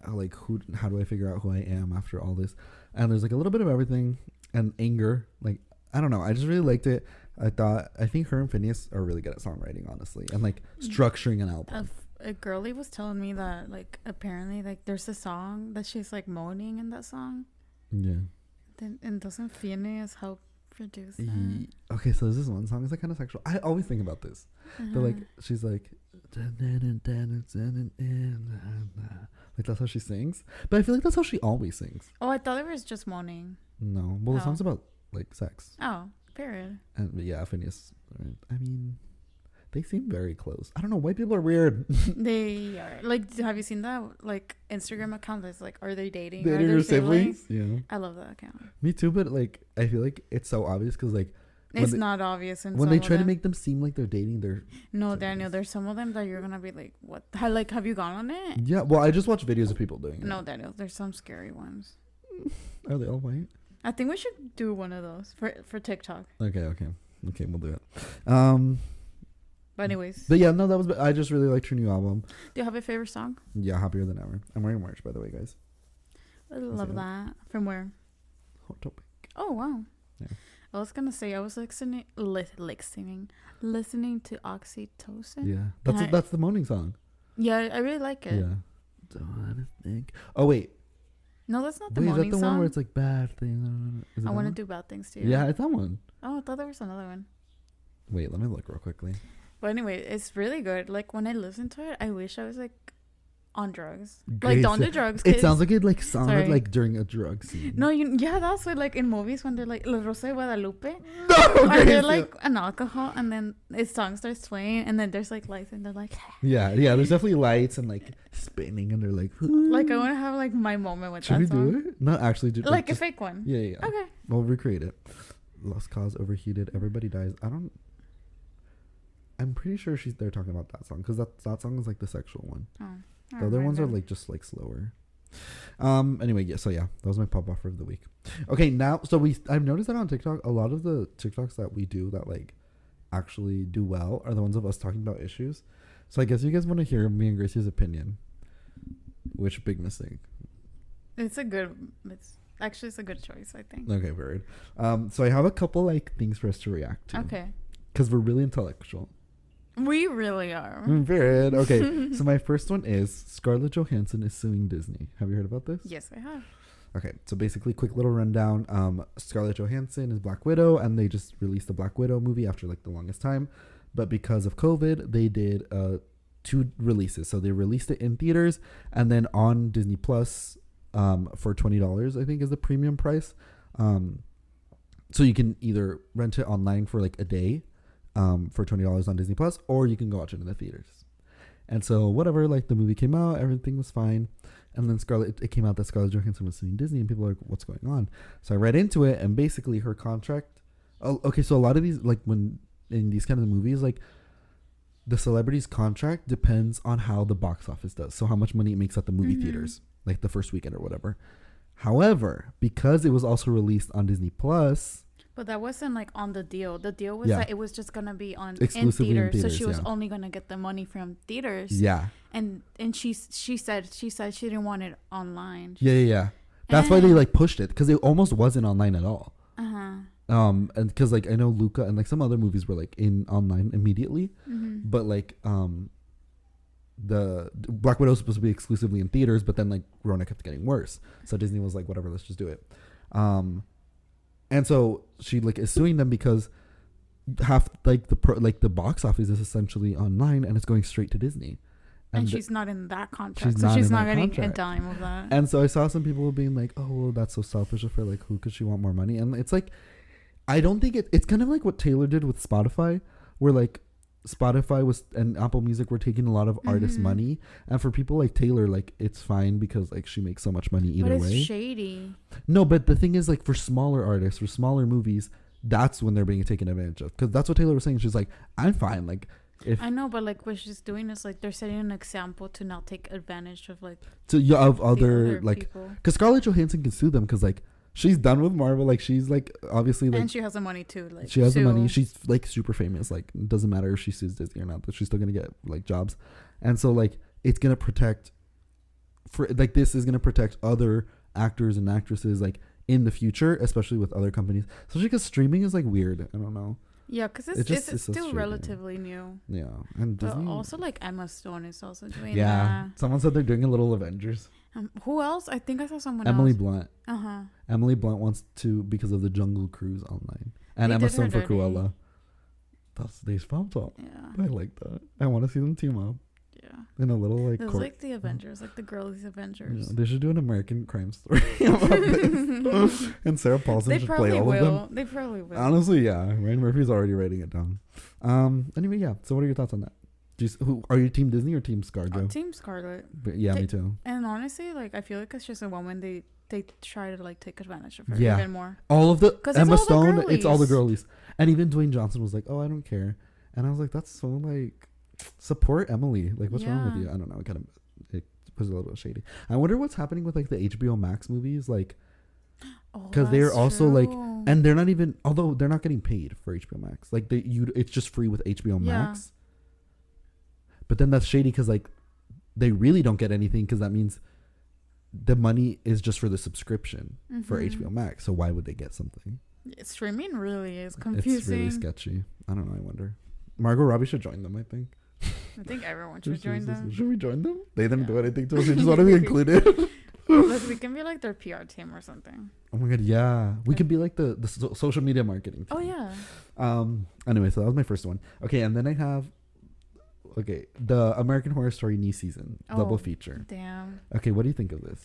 like how do I figure out who I am after all this? And there's like a little bit of everything, and anger. Like I don't know, I just really liked it. I think her and Phineas are really good at songwriting, honestly, and like structuring an album. A girlie was telling me that like apparently like there's a song that she's like moaning in that song. Yeah. And doesn't Phineas help produce that? Okay, so there's this one song is like kind of sexual. I always think about this. But like she's like that's how she sings. But I feel like that's how she always sings. Oh, I thought it was just moaning. No. Well, the song's about like sex. Oh, period. And but yeah, Phineas. I mean, they seem very close. I don't know. White people are weird. They are. Like, have you seen that like Instagram account that's like, are they dating? Dating are their they siblings? Yeah. I love that account. Me too, but like I feel like it's so obvious because like it's not obvious. When they try to make them seem like they're dating, they're no, Daniel. There's some of them that you're gonna be like, what? Like, have you gone on it? Yeah. Well, I just watch videos of people doing it. No, Daniel. There's some scary ones. Are they all white? I think we should do one of those for TikTok. Okay, we'll do it. But anyways. But yeah, no, that was. I just really liked her new album. Do you have a favorite song? Yeah, Happier Than Ever. I'm wearing merch, by the way, guys. I love that. From where? Hot Topic. Oh wow. Yeah. I was gonna say I was listening to Oxytocin. Yeah, that's the moaning song. Yeah, I really like it. Yeah. Don't wanna think. Oh wait. No, that's not the moaning song. Is that the one where it's like bad thing? I want to do bad things to you. Yeah, it's that one. Oh, I thought there was another one. Wait, let me look real quickly. But anyway, it's really good. Like when I listen to it, I wish I was like on drugs. Grecia. Like don't do drugs. It sounds like it like sounded like during a drug scene. No, that's what like in movies when they're like La Rosa de Guadalupe. No, or they're like an alcohol, and then its song starts playing, and then there's like lights, and they're like. Yeah. There's definitely lights and like spinning, and they're like. Like I want to have like my moment with Should that song. Should we do it? Not actually do like a fake one. Yeah. Okay. We'll recreate it. Lost Cause, Overheated, Everybody Dies. I'm pretty sure they're talking about that song because that song is like the sexual one. Oh. The other ones are like just like slower. Anyway, yeah. So yeah, that was my pop offer of the week. Okay, now I've noticed that on TikTok, a lot of the TikToks that we do that like actually do well are the ones of us talking about issues. So I guess you guys want to hear me and Gracie's opinion. Which big mistake? It's a good choice, I think. Okay, very. So I have a couple like things for us to react to. Okay. Because we're really intellectual. We really are. Very. Okay. So my first one is Scarlett Johansson is suing Disney. Have you heard about this? Yes, I have. Okay, so basically, quick little rundown. Scarlett Johansson is Black Widow, and they just released the Black Widow movie after like the longest time. But because of COVID, they did 2 releases. So they released it in theaters and then on Disney Plus for $20, I think is the premium price. So you can either rent it online for like a day for $20 on Disney Plus, or you can go watch it in the theaters. And so whatever, like the movie came out, everything was fine. And then it came out that Scarlett Johansson was suing Disney, and people are like, what's going on? So I read into it, and basically her contract. Oh, okay, so a lot of these, like when in these kind of movies, like the celebrity's contract depends on how the box office does. So how much money it makes at the movie theaters, like the first weekend or whatever. However, because it was also released on Disney Plus. But that wasn't like on the deal. The deal was that it was just gonna be on in theaters. So she was only gonna get the money from theaters. Yeah. And she said she didn't want it online. Yeah. That's why they like pushed it, because it almost wasn't online at all. And because like I know Luca and like some other movies were like in online immediately, but like the Black Widow was supposed to be exclusively in theaters, but then like Rona kept getting worse, so Disney was like, whatever, let's just do it. And so she like is suing them because half like the box office is essentially online and it's going straight to Disney. And she's not in that contract, so she's not getting a dime of that. And so I saw some people being like, "Oh, well, that's so selfish of her. Like, who could she want more money?" And it's like, I don't think it's kind of like what Taylor did with Spotify, where like Spotify was and Apple Music were taking a lot of artists' money, and for people like Taylor, like it's fine because like she makes so much money either way. But it's shady. No, but the thing is, like for smaller artists, for smaller movies, that's when they're being taken advantage of. Because that's what Taylor was saying. She's like, I'm fine. Like, if I know, but like what she's doing is like they're setting an example to not take advantage of like of other like people. Because Scarlett Johansson can sue them because like she's done with Marvel. Like she's like obviously like, and she has the money too. Like she has the money. She's like super famous. Like it doesn't matter if she sues Disney or not, but she's still gonna get like jobs. And so like it's gonna protect this is gonna protect other actors and actresses like in the future, especially with other companies. Especially because streaming is like weird. I don't know. Yeah, because it's still relatively new. Yeah, and Disney, but also like Emma Stone is also doing that. Someone said they're doing a little Avengers. Who else? I think I saw someone Emily else. Blunt. Emily Blunt wants to because of the Jungle Cruise online, and Emma Stone for Cruella. That's they spelled up. Yeah, I like that. I want to see them team up. Yeah, in a little like. It was like the Avengers, like the girlies Avengers. Yeah, they should do an American Crime Story about this, and Sarah Paulson should play all of them. They probably will. Honestly, yeah, Ryan Murphy's already writing it down. Anyway, yeah. So, what are your thoughts on that? Who are you, Team Disney or Team ScarJo? Team Scarlett. But yeah, me too. And honestly, like I feel like it's just a woman they try to like take advantage of her even more. All of the Emma Stone, it's all the girlies, and even Dwayne Johnson was like, "Oh, I don't care," and I was like, "That's so like." Support Emily. Like, what's wrong with you? I don't know. It was a little shady. I wonder what's happening with like the HBO Max movies, like, because they're also like, and they're not even, although they're not getting paid for HBO Max. Like it's just free with HBO Max. But then that's shady because like they really don't get anything because that means the money is just for the subscription for HBO Max. So why would they get something? Streaming really is confusing. It's really sketchy. I don't know. I wonder. Margot Robbie should join them, I think. I think everyone should join them. Should we join them? They didn't do anything to us. We just want to be included. Look, we can be like their PR team or something. Oh my god, yeah. We could be like the social media marketing team. Oh yeah. Anyway, so that was my first one. Okay, and then I have the American Horror Story new season double feature. Damn. Okay, what do you think of this?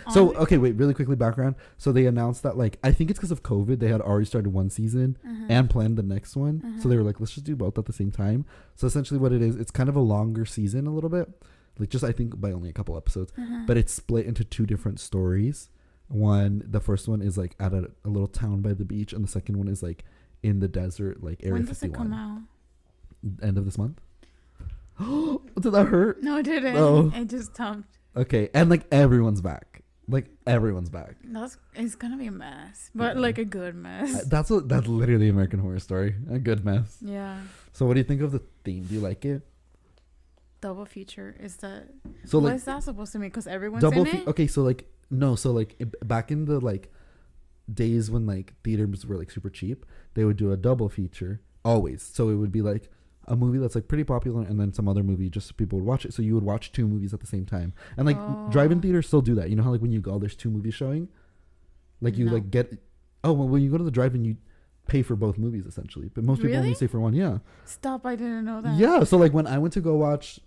So, okay, wait, really quickly background. So they announced that, like, I think it's because of COVID, they had already started one season and planned the next one. So they were like, let's just do both at the same time. So essentially what it is, it's kind of a longer season a little bit. Like, just, I think, by only a couple episodes. But it's split into 2 different stories. The first one is, like, at a little town by the beach. And the second one is, like, in the desert, like, Area 51. When does it come out? End of this month. Did that hurt? No, it didn't. Oh. It just tumped. Okay, and like everyone's back. Like everyone's back. It's gonna be a mess, but like a good mess. That's literally American Horror Story. A good mess. Yeah. So what do you think of the theme? Do you like it? Double feature is that? So what like, is that supposed to mean? Because everyone's double in it. Okay, so like no, so like back in the like days when like theaters were like super cheap, they would do a double feature always. So it would be like a movie that's like pretty popular and then some other movie just so people would watch it. So you would watch two movies at the same time. And like drive-in theaters still do that. You know how like when you go, there's two movies showing? Like you like get... Oh, well, when you go to the drive-in, you pay for both movies essentially. But most people only stay for one, yeah. Stop, I didn't know that. Yeah, so like when I went to go watch...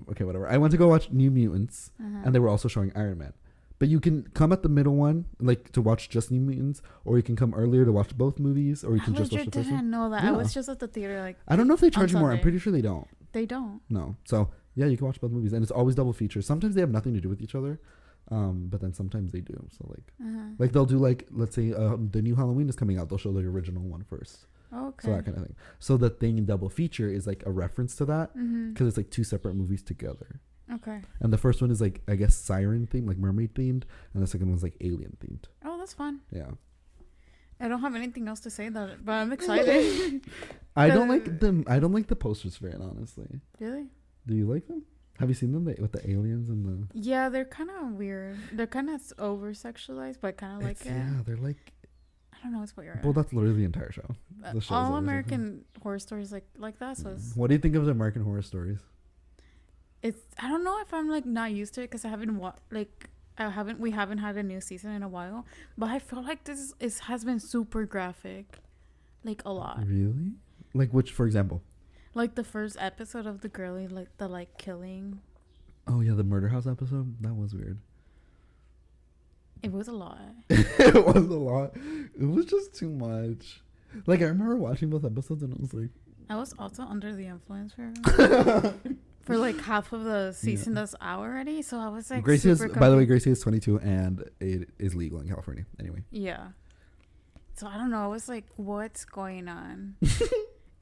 okay, whatever. I went to go watch New Mutants and they were also showing Iron Man. But you can come at the middle one, like to watch just New Mutants, or you can come earlier to watch both movies, or you can just watch the first one. I didn't know that. Yeah. I was just at the theater, like. I don't know if they charge you more. I'm pretty sure they don't. They don't. No. So yeah, you can watch both movies, and it's always double features. Sometimes they have nothing to do with each other, but then sometimes they do. So like they'll do like, let's say the new Halloween is coming out, they'll show the original one first. Okay. So that kind of thing. So the thing in double feature is like a reference to that because it's like two separate movies together. Okay. And the first one is like, I guess, siren themed, like mermaid themed, and the second one's like alien themed. Oh, that's fun. Yeah. I don't have anything else to say but I'm excited. I don't like the posters for it, honestly. Really? Do you like them? Have you seen them with the aliens and the? Yeah, they're kind of weird. They're kind of over sexualized, but I kind of like it. Yeah, they're like. I don't know. It's weird. Well, that's literally the entire show. All American Horror Stories like that. So what do you think of the American Horror Stories? I don't know if I'm like not used to it because I haven't we haven't had a new season in a while, but I feel like this has been super graphic, like a lot. Really? Like which, for example? Like the first episode of the girlie, like the killing. Oh yeah, the murder house episode. That was weird. It was a lot. It was a lot. It was just too much. Like I remember watching both episodes and it was like. I was also under the influence for like half of the season that's out already, so I was like Grecia is 22 and it is legal in California anyway. Yeah. So I don't know, I was like, what's going on?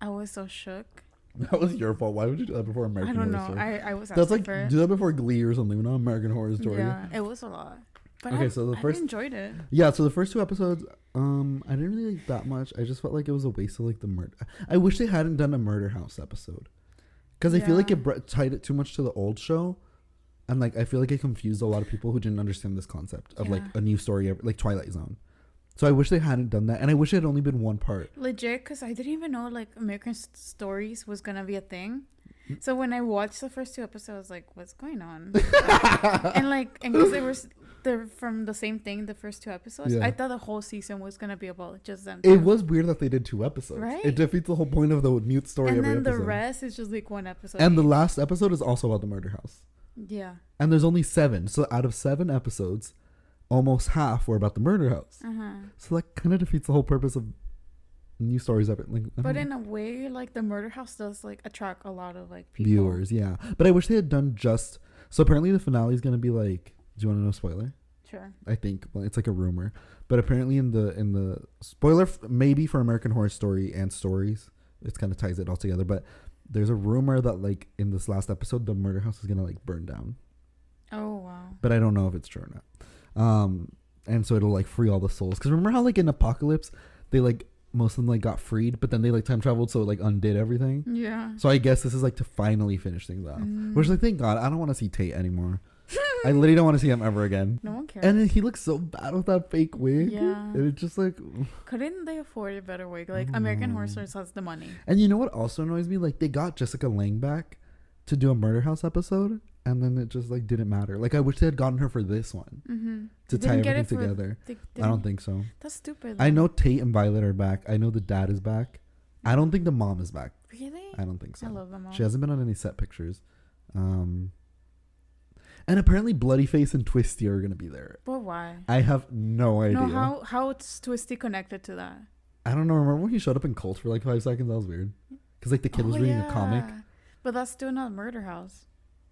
I was so shook. That was your fault. Why would you do that before American Horror Story? I don't know. I was that's like do that before Glee or something, not American Horror Story. Yeah, it was a lot. But okay, so I enjoyed it. Yeah, so the first two episodes, I didn't really like that much. I just felt like it was a waste of like the murder. I wish they hadn't done a murder house episode. Because I feel like it tied it too much to the old show. And like I feel like it confused a lot of people who didn't understand this concept of like a new story, like Twilight Zone. So I wish they hadn't done that. And I wish it had only been one part. Legit, because I didn't even know like American Stories was going to be a thing. So when I watched the first two episodes, I was like, what's going on? and because they're from the same thing, the first two episodes. I thought the whole season was going to be about just them. It was weird that they did two episodes. Right? It defeats the whole point of the mute story every episode. And then the rest is just like one episode. And the last episode is also about the murder house. Yeah. And there's only 7. So out of 7 episodes, almost half were about the murder house. So that kind of defeats the whole purpose of new stories of it. Like, but in a way, like the murder house does like attract a lot of like people. Viewers, yeah. But I wish they had done just... So apparently the finale is going to be like... Do you want to know a spoiler? Sure. I think. Well, it's like a rumor. But apparently in the spoiler, maybe for American Horror Story and Stories, it kind of ties it all together. But there's a rumor that like in this last episode, the murder house is going to like burn down. Oh, wow. But I don't know if it's true or not. And so it'll like free all the souls. Because remember how like in Apocalypse, they like... most of them like got freed, but then they like time traveled, so it like undid everything. Yeah. So I guess this is like to finally finish things off. Which like, thank God, I don't want to see Tate anymore. I literally don't want to see him ever again. No one cares. And he looks so bad with that fake wig. Yeah. And it's just like... Couldn't they afford a better wig? Like American Horror Stories has the money. And you know what also annoys me? Like they got Jessica Lange back to do a Murder House episode, and then it just like didn't matter. Like I wish they had gotten her for this one to tie everything together. I don't think so. That's stupid. I know Tate and Violet are back. I know the dad is back. I don't think the mom is back. Really? I don't think so. I love the mom. She hasn't been on any set pictures. And apparently Bloody Face and Twisty are going to be there. But why? I have no idea. No, how it's Twisty connected to that? I don't know. Remember when he showed up in Cult for like 5 seconds? That was weird. Because like the kid was reading a comic. But that's still not Murder House.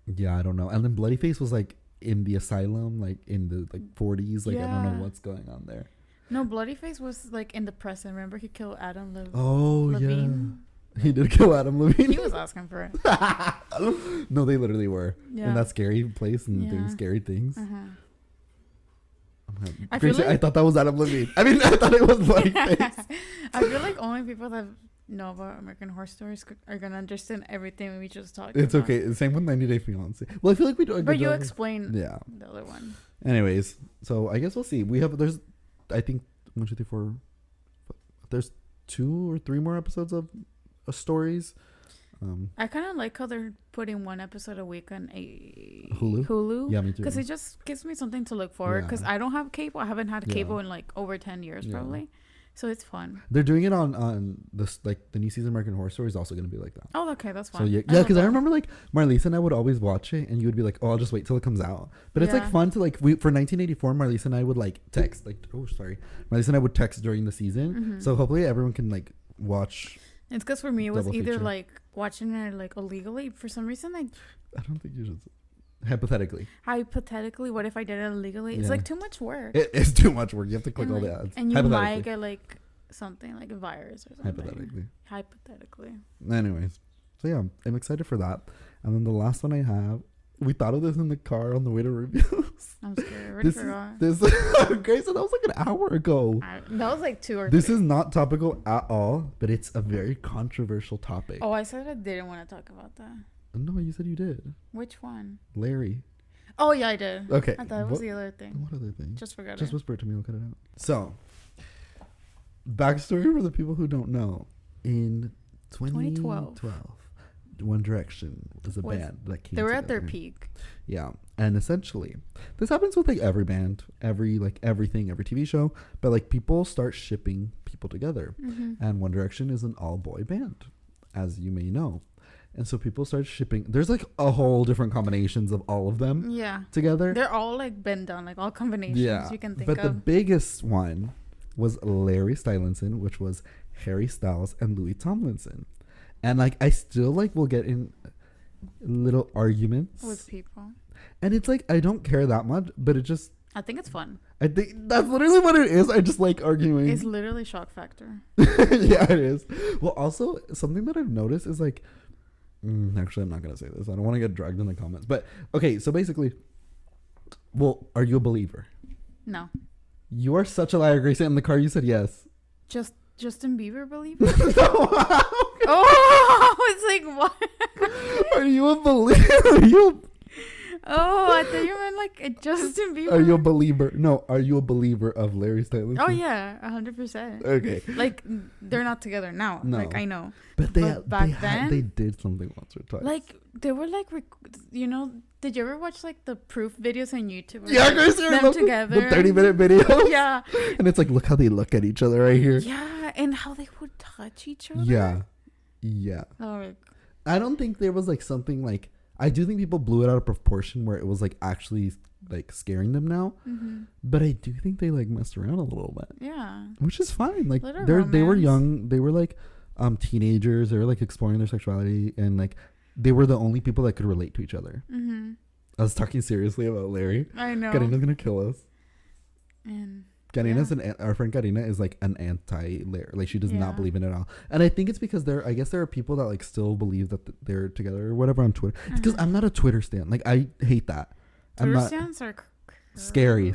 Yeah, I don't know. And then Bloody Face was like in the asylum, like in the like 40s. Like I don't know what's going on there. No, Bloody Face was like in the present. Remember he killed Adam Levine? Oh, yeah. He did kill Adam Levine. He was asking for it. No, they literally were in that scary place and doing scary things. I thought that was Adam Levine. I mean, I thought it was Bloody Face. I feel like only people that know about American Horror Stories are gonna understand everything we just talked about. It's okay. Same with 90 Day Fiancé. Well, I feel like we do a good But you job. explained the other one. Anyways, so I guess we'll see. There's I think 1, 2, 3, 4. There's 2 or 3 more episodes of stories. I kind of like how they're putting 1 episode a week on a Hulu. Yeah, me too. Because it just gives me something to look forward. Because I don't have cable. I haven't had cable in like over 10 years probably. So it's fun. They're doing it on this, like the new season of American Horror Story is also going to be like that. Oh, okay, that's fun. So yeah, because I remember like Marlisa and I would always watch it, and you would be like, "Oh, I'll just wait till it comes out." But it's like fun to like for 1984, Marlisa and I would like text Marlisa and I would text during the season. So hopefully everyone can like watch. It's because for me it was either like watching it like illegally. For some reason, I don't think you should. Hypothetically, what if I did it illegally? It's like too much work. It is too much work. You have to click all the ads. And you might get like something like a virus or something. Hypothetically. Anyways, so yeah, I'm excited for that. And then the last one I have, we thought of this in the car on the way to reviews. I'm scared. I already forgot. Grace, that was like an hour ago. That was like 2 or 3. This is not topical at all, but it's a very controversial topic. Oh, I said I didn't want to talk about that. No, you said you did. Which one? Larry. Oh, yeah, I did. Okay. I thought it was the other thing. What other thing? Just forgot Just whisper it to me. I'll cut it out. So, backstory for the people who don't know. In 2012, One Direction was a band that came together. They were at their peak. Yeah. And essentially, this happens with like every band, every TV show. But like people start shipping people together. And One Direction is an all-boy band, as you may know. And so people start shipping. There's like a whole different combinations of all of them together. They're all like bent down, like all combinations you can think of. But the biggest one was Larry Stylinson, which was Harry Styles and Louis Tomlinson. And like I still like will get in little arguments with people. And it's like I don't care that much, but it just I think it's fun. I think that's literally what it is. I just like arguing. It's literally shock factor. Yeah, it is. Well, also something that I've noticed is like actually, I'm not going to say this. I don't want to get dragged in the comments. But, okay, so basically, well, are you a believer? No. You are such a liar, Gracie. In the car, you said yes. Justin Bieber believer? Oh, it's like, what? Are you a believer? Oh, I thought you meant like a Justin Bieber. Are you a believer? No, are you a believer of Larry Stylinson? Oh, yeah, 100%. Okay. Like, they're not together now. No. Like, I know. But back then, they did something once or twice. Like, they were like, did you ever watch like the proof videos on YouTube? Yeah, guys, them together. The 30-minute videos. Yeah. And it's like, look how they look at each other right here. Yeah, and how they would touch each other. Yeah. Oh, I don't think there was like something like, I do think people blew it out of proportion where it was like actually like scaring them now. But I do think they like messed around a little bit. Yeah. Which is fine. Like they were young. They were like teenagers. They were like exploring their sexuality, and like they were the only people that could relate to each other. I was talking seriously about Larry. I know. Karina's gonna kill us. And Karina's our friend Karina is like an anti-Larry. Like she does not believe in it at all. And I think it's because I guess there are people that like still believe that they're together or whatever on Twitter. It's because I'm not a Twitter stan. Like I hate that. Twitter stans are scary.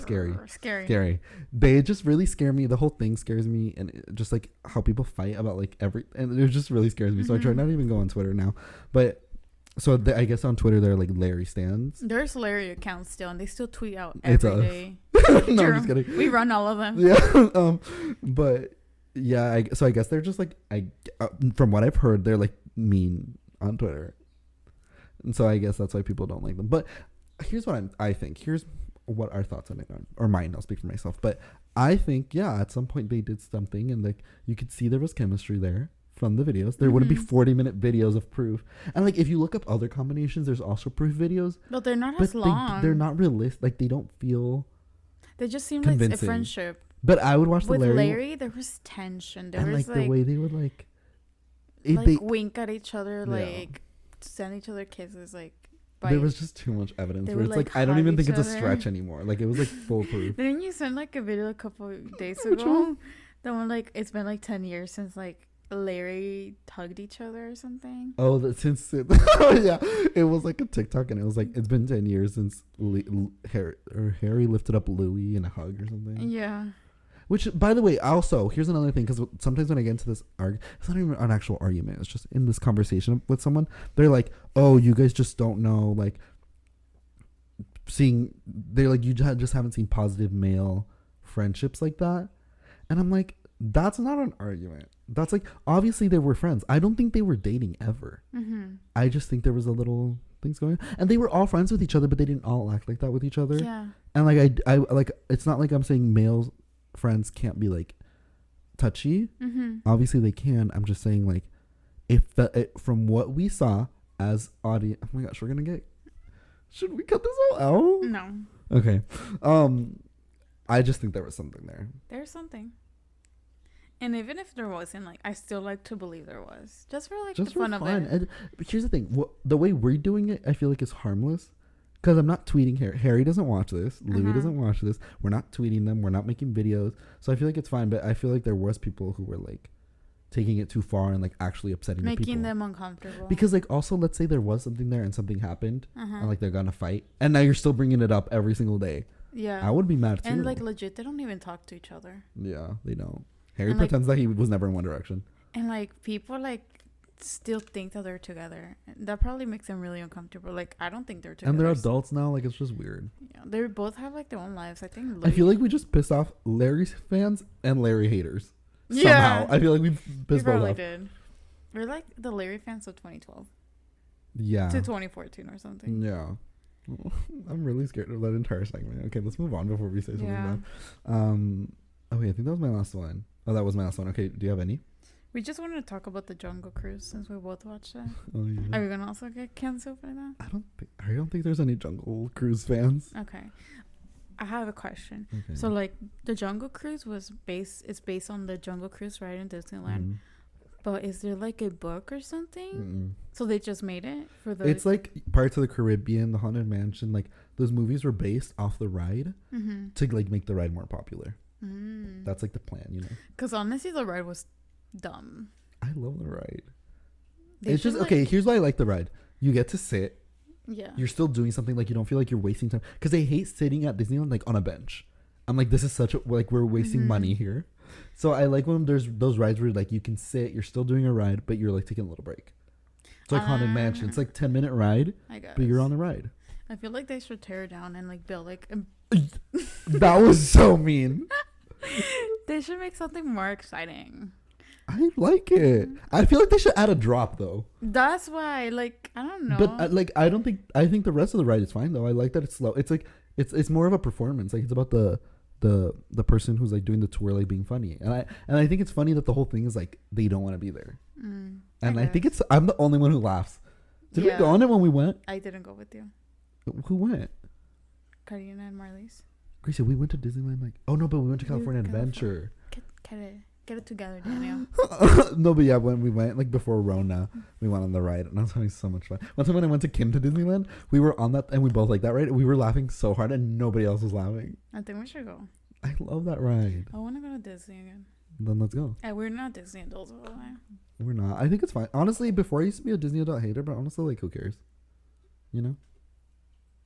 They just really scare me. The whole thing scares me, and just like how people fight about like and it just really scares me. So I try not to even go on Twitter now. But so I guess on Twitter they're like Larry stans. There's Larry accounts still, and they still tweet out every day. No, I'm just kidding. We run all of them. Yeah. But yeah, so I guess they're just like from what I've heard, they're like mean on Twitter, and so I guess that's why people don't like them. But here's what I think. Here's what our thoughts on it are, or mine. I'll speak for myself. But I think at some point they did something, and like you could see there was chemistry there from the videos. There wouldn't be 40-minute videos of proof. And like if you look up other combinations, there's also proof videos. But they're not as long. They're not realistic. Like they don't feel. They just seem like a friendship. But I would watch with Larry. There was tension. There was like the way they would like wink at each other, like send each other kisses, like. There was just too much evidence where it's like I don't even think it's a stretch anymore. Like it was like full proof. Didn't you send like a video a couple of days ago? The one like it's been like 10 years since like Larry tugged each other or something. Oh, yeah, it was like a TikTok, and it was like it's been 10 years since Harry lifted up Louis in a hug or something. Yeah. Which, by the way, also here's another thing, because sometimes when I get into this it's not even an actual argument. It's just in this conversation with someone. They're like, "Oh, you guys just don't know, like." They're like, you just haven't seen positive male friendships like that, and I'm like, that's not an argument. That's like, obviously they were friends. I don't think they were dating ever. I just think there was a little things going on, and they were all friends with each other, but they didn't all act like that with each other. Yeah. And like I like, it's not like I'm saying male friends can't be like touchy. Obviously they can. I'm just saying, like, if from what we saw as audience, oh my gosh, we're gonna get. Should we cut this all out? No. Okay. I just think there was something there. There's something. And even if there wasn't, like, I still like to believe there was. Just for, like, the fun of it. And, but here's the thing. The way we're doing it, I feel like is harmless. Because I'm not tweeting Harry. Harry doesn't watch this. Louis doesn't watch this. We're not tweeting them. We're not making videos. So I feel like it's fine. But I feel like there was people who were, like, taking it too far and, like, actually upsetting the people. Making them uncomfortable. Because, like, also, let's say there was something there and something happened. And, like, they're gonna fight. And now you're still bringing it up every single day. Yeah. I would be mad, too. And, like, legit, they don't even talk to each other. Yeah, they don't. Harry pretends that he was never in One Direction. And, like, people, like, still think that they're together. That probably makes them really uncomfortable. Like, I don't think they're together. And they're adults now. Like, it's just weird. Yeah, they both have, like, their own lives. I think. I feel like we just pissed off Larry's fans and Larry haters. Somehow. I feel like we've pissed both off. We probably did. We're like the Larry fans of 2012. Yeah. To 2014 or something. Yeah. I'm really scared of that entire segment. Okay, let's move on before we say something bad. Okay, I think that was my last one. Oh, that was my last one. Okay, do you have any? We just wanted to talk about the Jungle Cruise since we both watched it. Oh, yeah. Are we gonna also get canceled for that? I don't think there's any Jungle Cruise fans. Okay. I have a question. Okay. So, like, the Jungle Cruise it's based on the Jungle Cruise ride in Disneyland. But is there, like, a book or something? So they just made it for the... It's like Pirates of the Caribbean, The Haunted Mansion. Like, those movies were based off the ride to, like, make the ride more popular. That's, like, the plan, you know? Because, honestly, the ride was dumb. I love the ride. It's just... Okay, here's why I like the ride. You get to sit. Yeah. You're still doing something, like, you don't feel like you're wasting time. Because they hate sitting at Disneyland, like, on a bench. I'm like, this is such a... Like, we're wasting money here. So I like when there's those rides where, like, you can sit, you're still doing a ride, but you're, like, taking a little break. It's like Haunted Mansion. It's like 10-minute ride, but you're on a ride. I feel like they should tear it down and, like, build, like... That was so mean. They should make something more exciting. I like it. I feel like they should add a drop, though. That's why, like, I don't know. But, like, I think the rest of the ride is fine, though. I like that it's slow. It's, like, it's more of a performance. Like, it's about the person who's, like, doing the tour, like, being funny. And I think it's funny that the whole thing is, like, they don't want to be there. And I think I'm the only one who laughs. Did we go on it when we went? I didn't go with you. Who went? Karina and Marlies. Grecia, we went to Disneyland, like... Oh, no, but we went to California Adventure. Get it together, Daniel. No, but yeah, when we went, like, before Rona, we went on the ride, and I was having so much fun. One time when I went to Kim to Disneyland, we were on that, and we both liked that ride. We were laughing so hard, and nobody else was laughing. I think we should go. I love that ride. I want to go to Disney again. Then let's go. We're not Disney adults, by the way. We're not. I think it's fine. Honestly, before I used to be a Disney adult hater, but honestly, like, who cares? You know?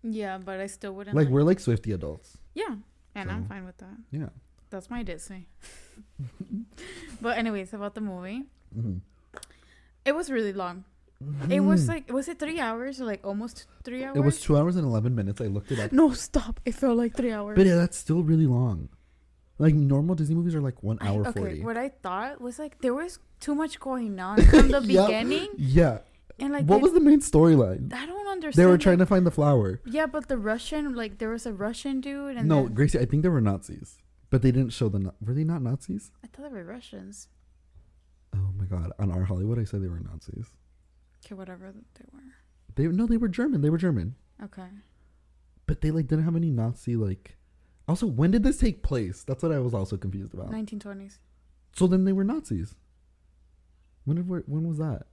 Yeah, but I still wouldn't. Like, we're like Swiftie adults. Yeah, and so, I'm fine with that. Yeah. That's my Disney. But anyways, about the movie. It was really long. It was like, was it 3 hours or like almost 3 hours? It was 2 hours and 11 minutes. I looked it up. No, stop. It felt like 3 hours. But yeah, that's still really long. Like, normal Disney movies are like 1 hour 40. What I thought was like there was too much going on from the beginning. Yeah. And like, what was the main storyline? I don't understand. They were trying to find the flower. Yeah, but the Russian, like, there was a Russian dude. And no, Gracie, I think they were Nazis. But they didn't show were they not Nazis? I thought they were Russians. Oh my god. On Our Hollywood, I said they were Nazis. Okay, whatever they were. They were German. They were German. Okay. But they, like, didn't have any Nazi, like... Also, when did this take place? That's what I was also confused about. 1920s. So then they were Nazis. When was that?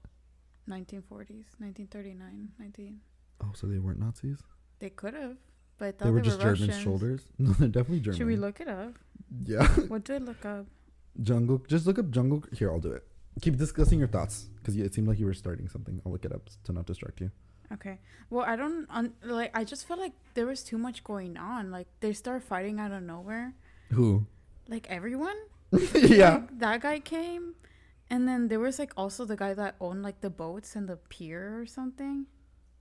1940s. 1939. Oh, so they weren't Nazis? They could have. But I thought they were just Russians. German shoulders? No, they're definitely German. Should we look it up? Yeah. What do I look up? Jungle. Just look up Jungle. Here, I'll do it. Keep discussing your thoughts because it seemed like you were starting something. I'll look it up to not distract you. Okay. Well, I don't like. I just felt like there was too much going on. Like they start fighting out of nowhere. Who? Like everyone. Yeah. Like, that guy came, and then there was like also the guy that owned like the boats and the pier or something.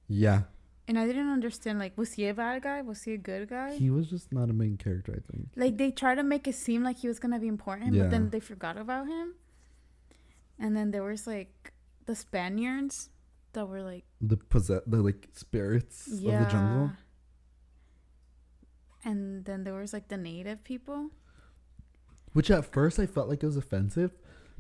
Yeah. And I didn't understand. Like, was he a bad guy? Was he a good guy? He was just not a main character, I think. Like they try to make it seem like he was gonna be important, but then they forgot about him. And then there was like the Spaniards that were like the like spirits of the jungle. And then there was like the native people, which at first I felt like it was offensive,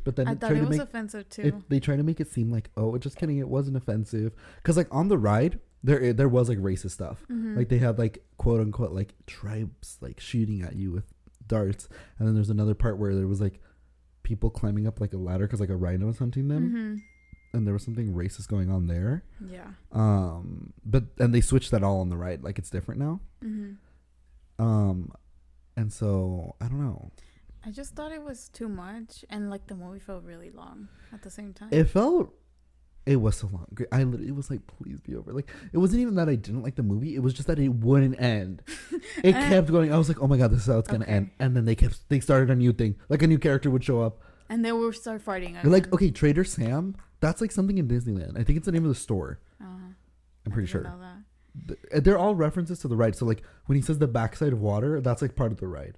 but then I thought it was offensive too. They try to make it seem like, oh, just kidding, it wasn't offensive, because like on the ride there was like racist stuff. Like they had like quote unquote like tribes like shooting at you with darts, and then there's another part where there was like people climbing up like a ladder because like a rhino was hunting them. And there was something racist going on there. Yeah. And they switched that all on the ride. Like it's different now. And so I don't know. I just thought it was too much, and like the movie felt really long at the same time. It was so long. It was like, please be over. Like it wasn't even that I didn't like the movie. It was just that it wouldn't end. It kept going. I was like, oh my god, this is how it's gonna end. And then they started a new thing. Like a new character would show up. And they would start fighting. They're like, okay, Trader Sam. That's like something in Disneyland. I think it's the name of the store. I'm pretty sure. Know that. They're all references to the ride. So like when he says the backside of water, that's like part of the ride.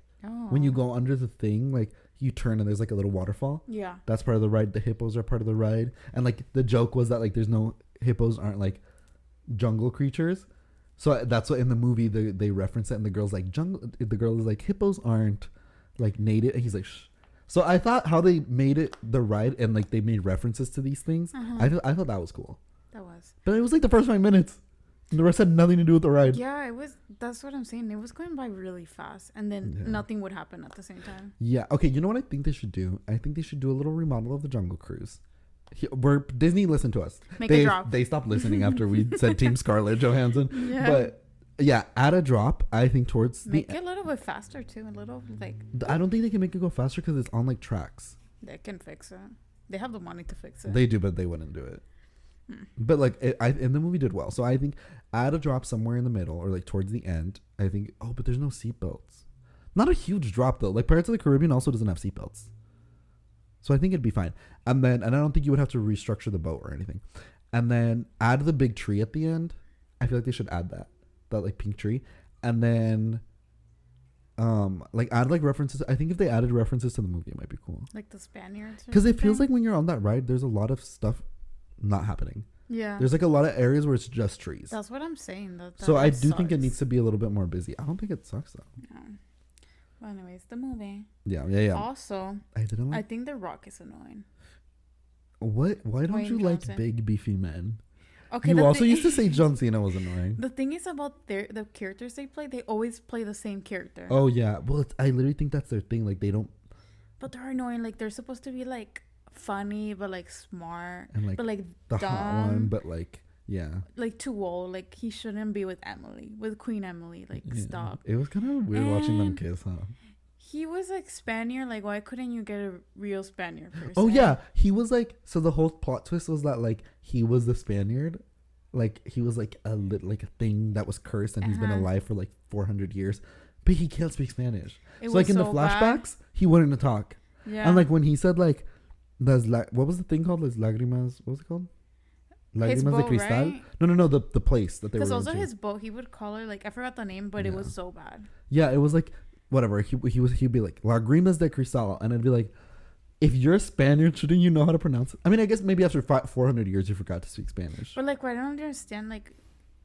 When you go under the thing, like you turn and there's like a little waterfall. Yeah. That's part of the ride. The hippos are part of the ride. And like the joke was that like there's no hippos aren't like jungle creatures. So that's what in the movie they reference it, and the girl's like the girl is like, hippos aren't like native, and he's like, shh. So I thought how they made it the ride, and like they made references to these things. I thought that was cool. That was. But it was like the first 5 minutes. And the rest had nothing to do with the ride. Yeah, it was. That's what I'm saying. It was going by really fast, and then nothing would happen at the same time. Yeah. Okay. You know what I think they should do? I think they should do a little remodel of the Jungle Cruise. Disney, listen to us. They stopped listening after we said Team Scarlett Johansson. Yeah. But yeah, add a drop. I think towards make it a little bit faster too. A little like. I don't think they can make it go faster because it's on like tracks. They can fix it. They have the money to fix it. They do, but they wouldn't do it. But like and the movie did well, so I think add a drop somewhere in the middle or like towards the end. I think but there's no seatbelts. Not a huge drop though. Like Pirates of the Caribbean also doesn't have seatbelts, so I think it'd be fine. And I don't think you would have to restructure the boat or anything. And then add the big tree at the end. I feel like they should add that like pink tree. And then like add like references. I think if they added references to the movie, it might be cool. Like the Spaniards. Because it feels like when you're on that ride, there's a lot of stuff not happening. Yeah, there's like a lot of areas where it's just trees. That's what I'm saying. So I do think it needs to be a little bit more busy. I don't think it sucks though. No. Well, anyways, the movie. Yeah. Also, I think The Rock is annoying. What? Why don't you like big beefy men? Okay. You also used to say John Cena was annoying. The thing is about the characters they play. They always play the same character. Oh yeah. Well, I literally think that's their thing. Like they don't. But they're annoying. Like they're supposed to be like funny but like smart and like but like the dumb. hot one, but like like too old. Like he shouldn't be with Queen Emily. Like stop. It was kind of weird watching them kiss, huh? He was like Spaniard. Like why couldn't you get a real Spaniard person? Oh yeah, he was like, so the whole plot twist was that like he was the Spaniard, like he was like a thing that was cursed, and he's been alive for like 400 years, but he can't speak Spanish. So like in the flashbacks, he wouldn't talk. Yeah. And like when he said like what was the thing called? Las lágrimas. What was it called? Lágrimas de cristal. Right? No. The place that they were. Because also his boat, he would call her like I forgot the name, but it was so bad. Yeah, it was like whatever. He'd be like lágrimas de cristal, and I'd be like, if you're a Spaniard, shouldn't you know how to pronounce it? I mean, I guess maybe after 400 years, you forgot to speak Spanish. But like, I don't understand. Like,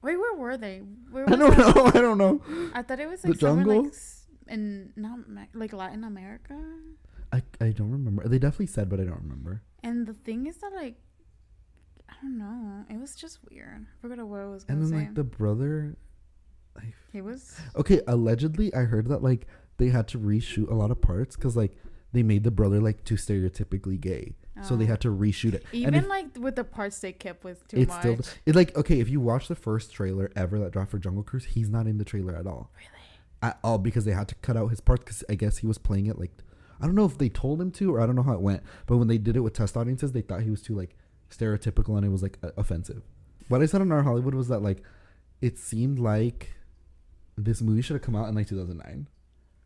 wait, where were they? I don't know. I thought it was like the jungle, like, in not like Latin America. I don't remember. They definitely said, but I don't remember. And the thing is that like, I don't know. It was just weird. I forgot what I was going to say. And then like the brother, he was okay. Allegedly, I heard that like they had to reshoot a lot of parts because like they made the brother like too stereotypically gay, so they had to reshoot it. Even like with the parts they kept with too much. It's like okay, if you watch the first trailer ever that dropped for Jungle Cruise, he's not in the trailer at all. Really? At all, because they had to cut out his parts because I guess he was playing it like. I don't know if they told him to or I don't know how it went, but when they did it with test audiences, they thought he was too like stereotypical and it was like offensive. What I said on Our Hollywood was that like it seemed like this movie should have come out in like 2009.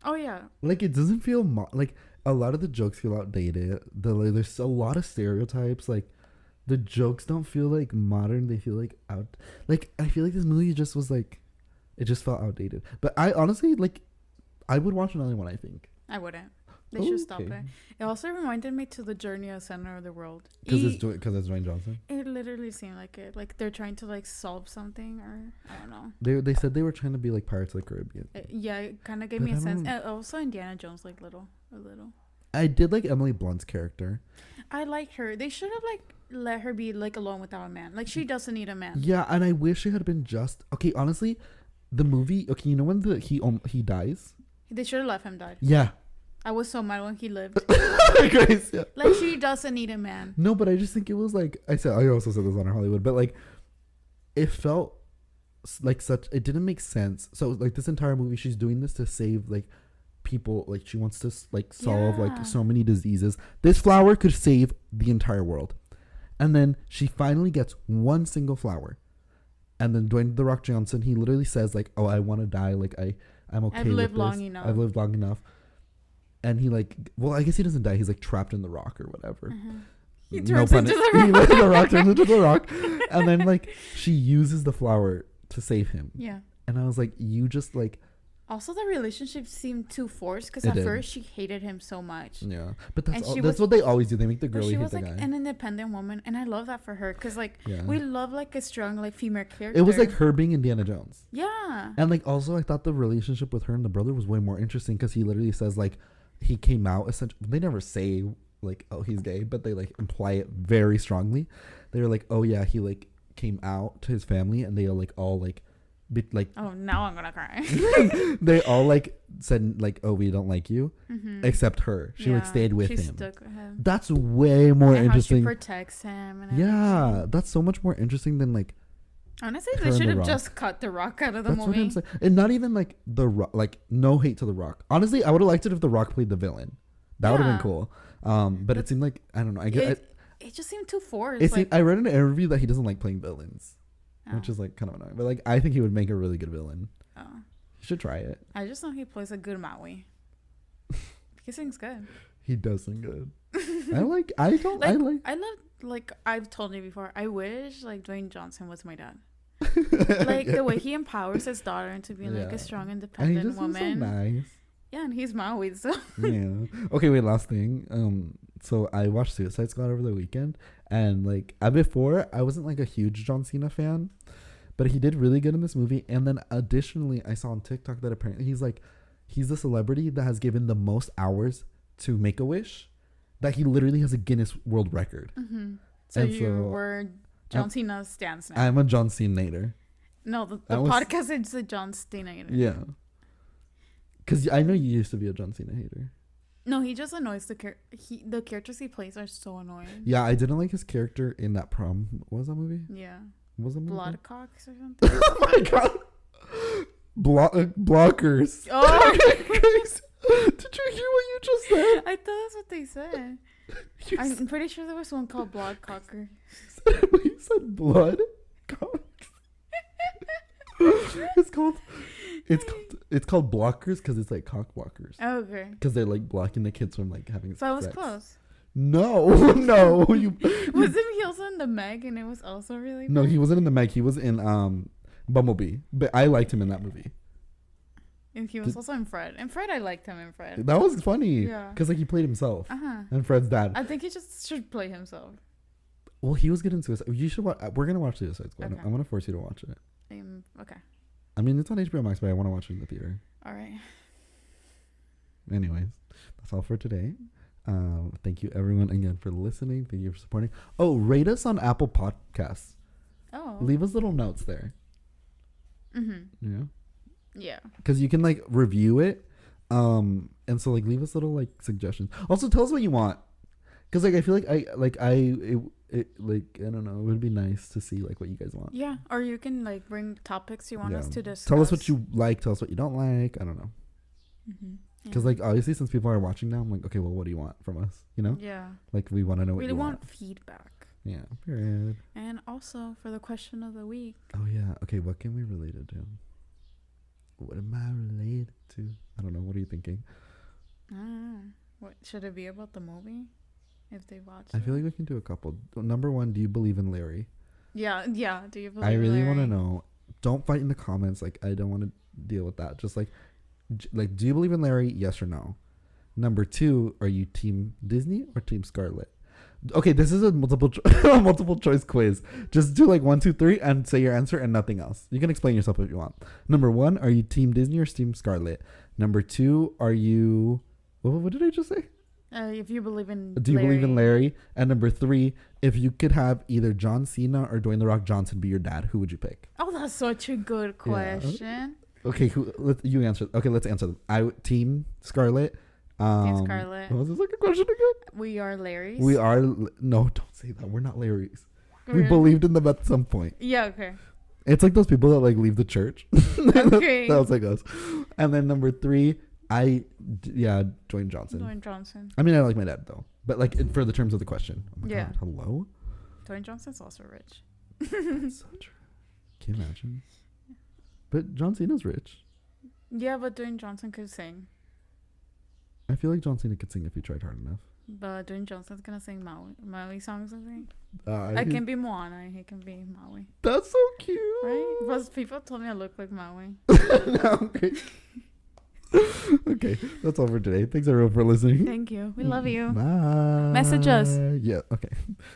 Oh yeah. Like it doesn't feel like a lot of the jokes feel outdated. There's a lot of stereotypes. Like the jokes don't feel like modern. They feel like out. Like I feel like this movie just was like, it just felt outdated. But I honestly like, I would watch another one. I think I wouldn't. They should stop it. It also reminded me to the Journey of Center of the World. Because it's Dwayne Johnson. It literally seemed like it. Like they're trying to like solve something, or I don't know. They said they were trying to be like Pirates of the Caribbean. Yeah, it kind of gave me a sense. And also Indiana Jones, like a little. I did like Emily Blunt's character. I liked her. They should have like let her be like alone without a man. Like she doesn't need a man. Yeah, and I wish it had been just okay. Honestly, the movie. Okay, you know when he dies. They should have let him die. Yeah. I was so mad when he lived. Grace, yeah. Like she doesn't need a man. No, but I just think it was like I also said this on Our Hollywood, but like it felt like such. It didn't make sense. So like this entire movie, she's doing this to save like people. Like she wants to like solve like so many diseases. This flower could save the entire world, and then she finally gets one single flower, and then Dwayne "The Rock" Johnson, he literally says like, "Oh, I want to die. Like I'm okay. I've lived long enough. I've lived long enough." And he like, well, I guess he doesn't die. He's like trapped in the rock or whatever. He turns into the rock. The rock turns into the rock. And then like she uses the flower to save him. Yeah. And I was like, you just like. Also, the relationship seemed too forced because at first she hated him so much. Yeah, but that's what they always do. They make the girl hate the guy. She was like an independent woman, and I love that for her because like we love like a strong like female character. It was like her being Indiana Jones. Yeah. And like also, I thought the relationship with her and the brother was way more interesting because he literally says like. He came out essentially. They never say like, "Oh, he's gay," but they like imply it very strongly. They were like, "Oh yeah, he like came out to his family," and they all like, "Oh, now I'm gonna cry." They all like said like, "Oh, we don't like you," except her. She like stayed with him. Stuck with him. That's way more interesting. How she protects him. And everything. Yeah, that's so much more interesting than like. Honestly, they should have just cut The Rock out of the movie. What I'm saying. And not even like The Rock, like no hate to The Rock. Honestly, I would have liked it if The Rock played the villain. That would have been cool. But it seemed like, I don't know. It just seemed too forced. I read in an interview that he doesn't like playing villains, which is like kind of annoying. But like, I think he would make a really good villain. Oh. You should try it. I just know he plays a good Maui. He sings good. He does sing good. Like I've told you before, I wish like Dwayne Johnson was my dad. Like the way he empowers his daughter into being like a strong, independent woman. So nice. Yeah, and he's Maui, so. Yeah. Okay, wait. Last thing. So I watched Suicide Squad over the weekend, and like before, I wasn't like a huge John Cena fan, but he did really good in this movie. And then additionally, I saw on TikTok that apparently he's the celebrity that has given the most hours to Make-A-Wish. That he literally has a Guinness World Record. Mm-hmm. So were John Cena's stance now. I'm a John Cena-nator. No, the podcast is a John Cena-nator. Yeah. Because I know you used to be a John Cena hater. No, he just annoys the characters he plays are so annoying. Yeah, I didn't like his character in that prom. What was that movie? Yeah. What was that movie? Bloodcocks or something. Oh my god. Blockers. Oh. Did you hear what you just said? I thought that's what they said. I'm pretty sure there was one called Bloodcocker. You said blood? It's called blockers because it's like cock blockers. Oh, okay. Because they're like blocking the kids from like having sex. So I was close. No. Wasn't he also in the Meg and it was also really bad? No, he wasn't in the Meg. He was in Bumblebee. But I liked him in that movie. And he was also in Fred. And Fred, I liked him in Fred. That was funny. Yeah. Because like he played himself. Uh-huh. And Fred's dad. I think he just should play himself. Well, he was getting Suicide. You should watch. We're gonna watch Suicide Squad. Okay. I'm gonna force you to watch it. Okay. I mean, it's on HBO Max, but I want to watch it in the theater. All right. Anyways, that's all for today. Thank you everyone again for listening. Thank you for supporting. Oh, rate us on Apple Podcasts. Oh. Leave us little notes there. Mm-hmm. Yeah. Yeah. Because you can like review it, and so like leave us little like suggestions. Also, tell us what you want. Because like I feel like I don't know, it would be nice to see like what you guys want. Yeah, or you can like bring topics you want us to discuss. Tell us what you like. Tell us what you don't like. I don't know. Mm-hmm. Because like obviously since people are watching now, I'm like, okay, well, what do you want from us? You know? Yeah. Like we want to know what we you want feedback. Yeah. Period. And also for the question of the week. Oh yeah. Okay. What can we relate it to? What am I related to? I don't know. What are you thinking? What should it be about the movie? If they watch I feel like we can do a couple. Number one, do you believe in Larry? Yeah. Do you believe I really want to know. Don't fight in the comments. Like I don't want to deal with that. Just like do you believe in Larry? Yes or no? Number two, are you team Disney or team Scarlet? Okay, this is a multiple choice quiz. Just do like 1, 2, 3 and say your answer and nothing else. You can explain yourself if you want. Number one, are you team Disney or team Scarlet? Number two, are you what did I just say? If you believe in Do you believe in Larry? And number three, if you could have either John Cena or Dwayne The Rock Johnson be your dad, who would you pick? Oh, that's such a good question. Yeah. Okay, you answer. Okay, let's answer them. Team Scarlet. Team Scarlet. What was the second question again? We are Larrys. No, don't say that. We're not Larrys. We believed in them at some point. Yeah, okay. It's like those people that like leave the church. Okay. That was like us. And then number three, Dwayne Johnson. Dwayne Johnson. I mean, I like my dad though, but like for the terms of the question. Oh my God, hello. Dwayne Johnson's also rich. That's so true. Can you imagine? But John Cena's rich. Yeah, but Dwayne Johnson could sing. I feel like John Cena could sing if he tried hard enough. But Dwayne Johnson's gonna sing Maui songs, I think. I can be Moana. He can be Maui. That's so cute. Right? Because people told me I look like Maui. No, okay. Okay, that's all for today. Thanks everyone for listening. Thank you. We love you. Bye. Message us. Yeah, okay.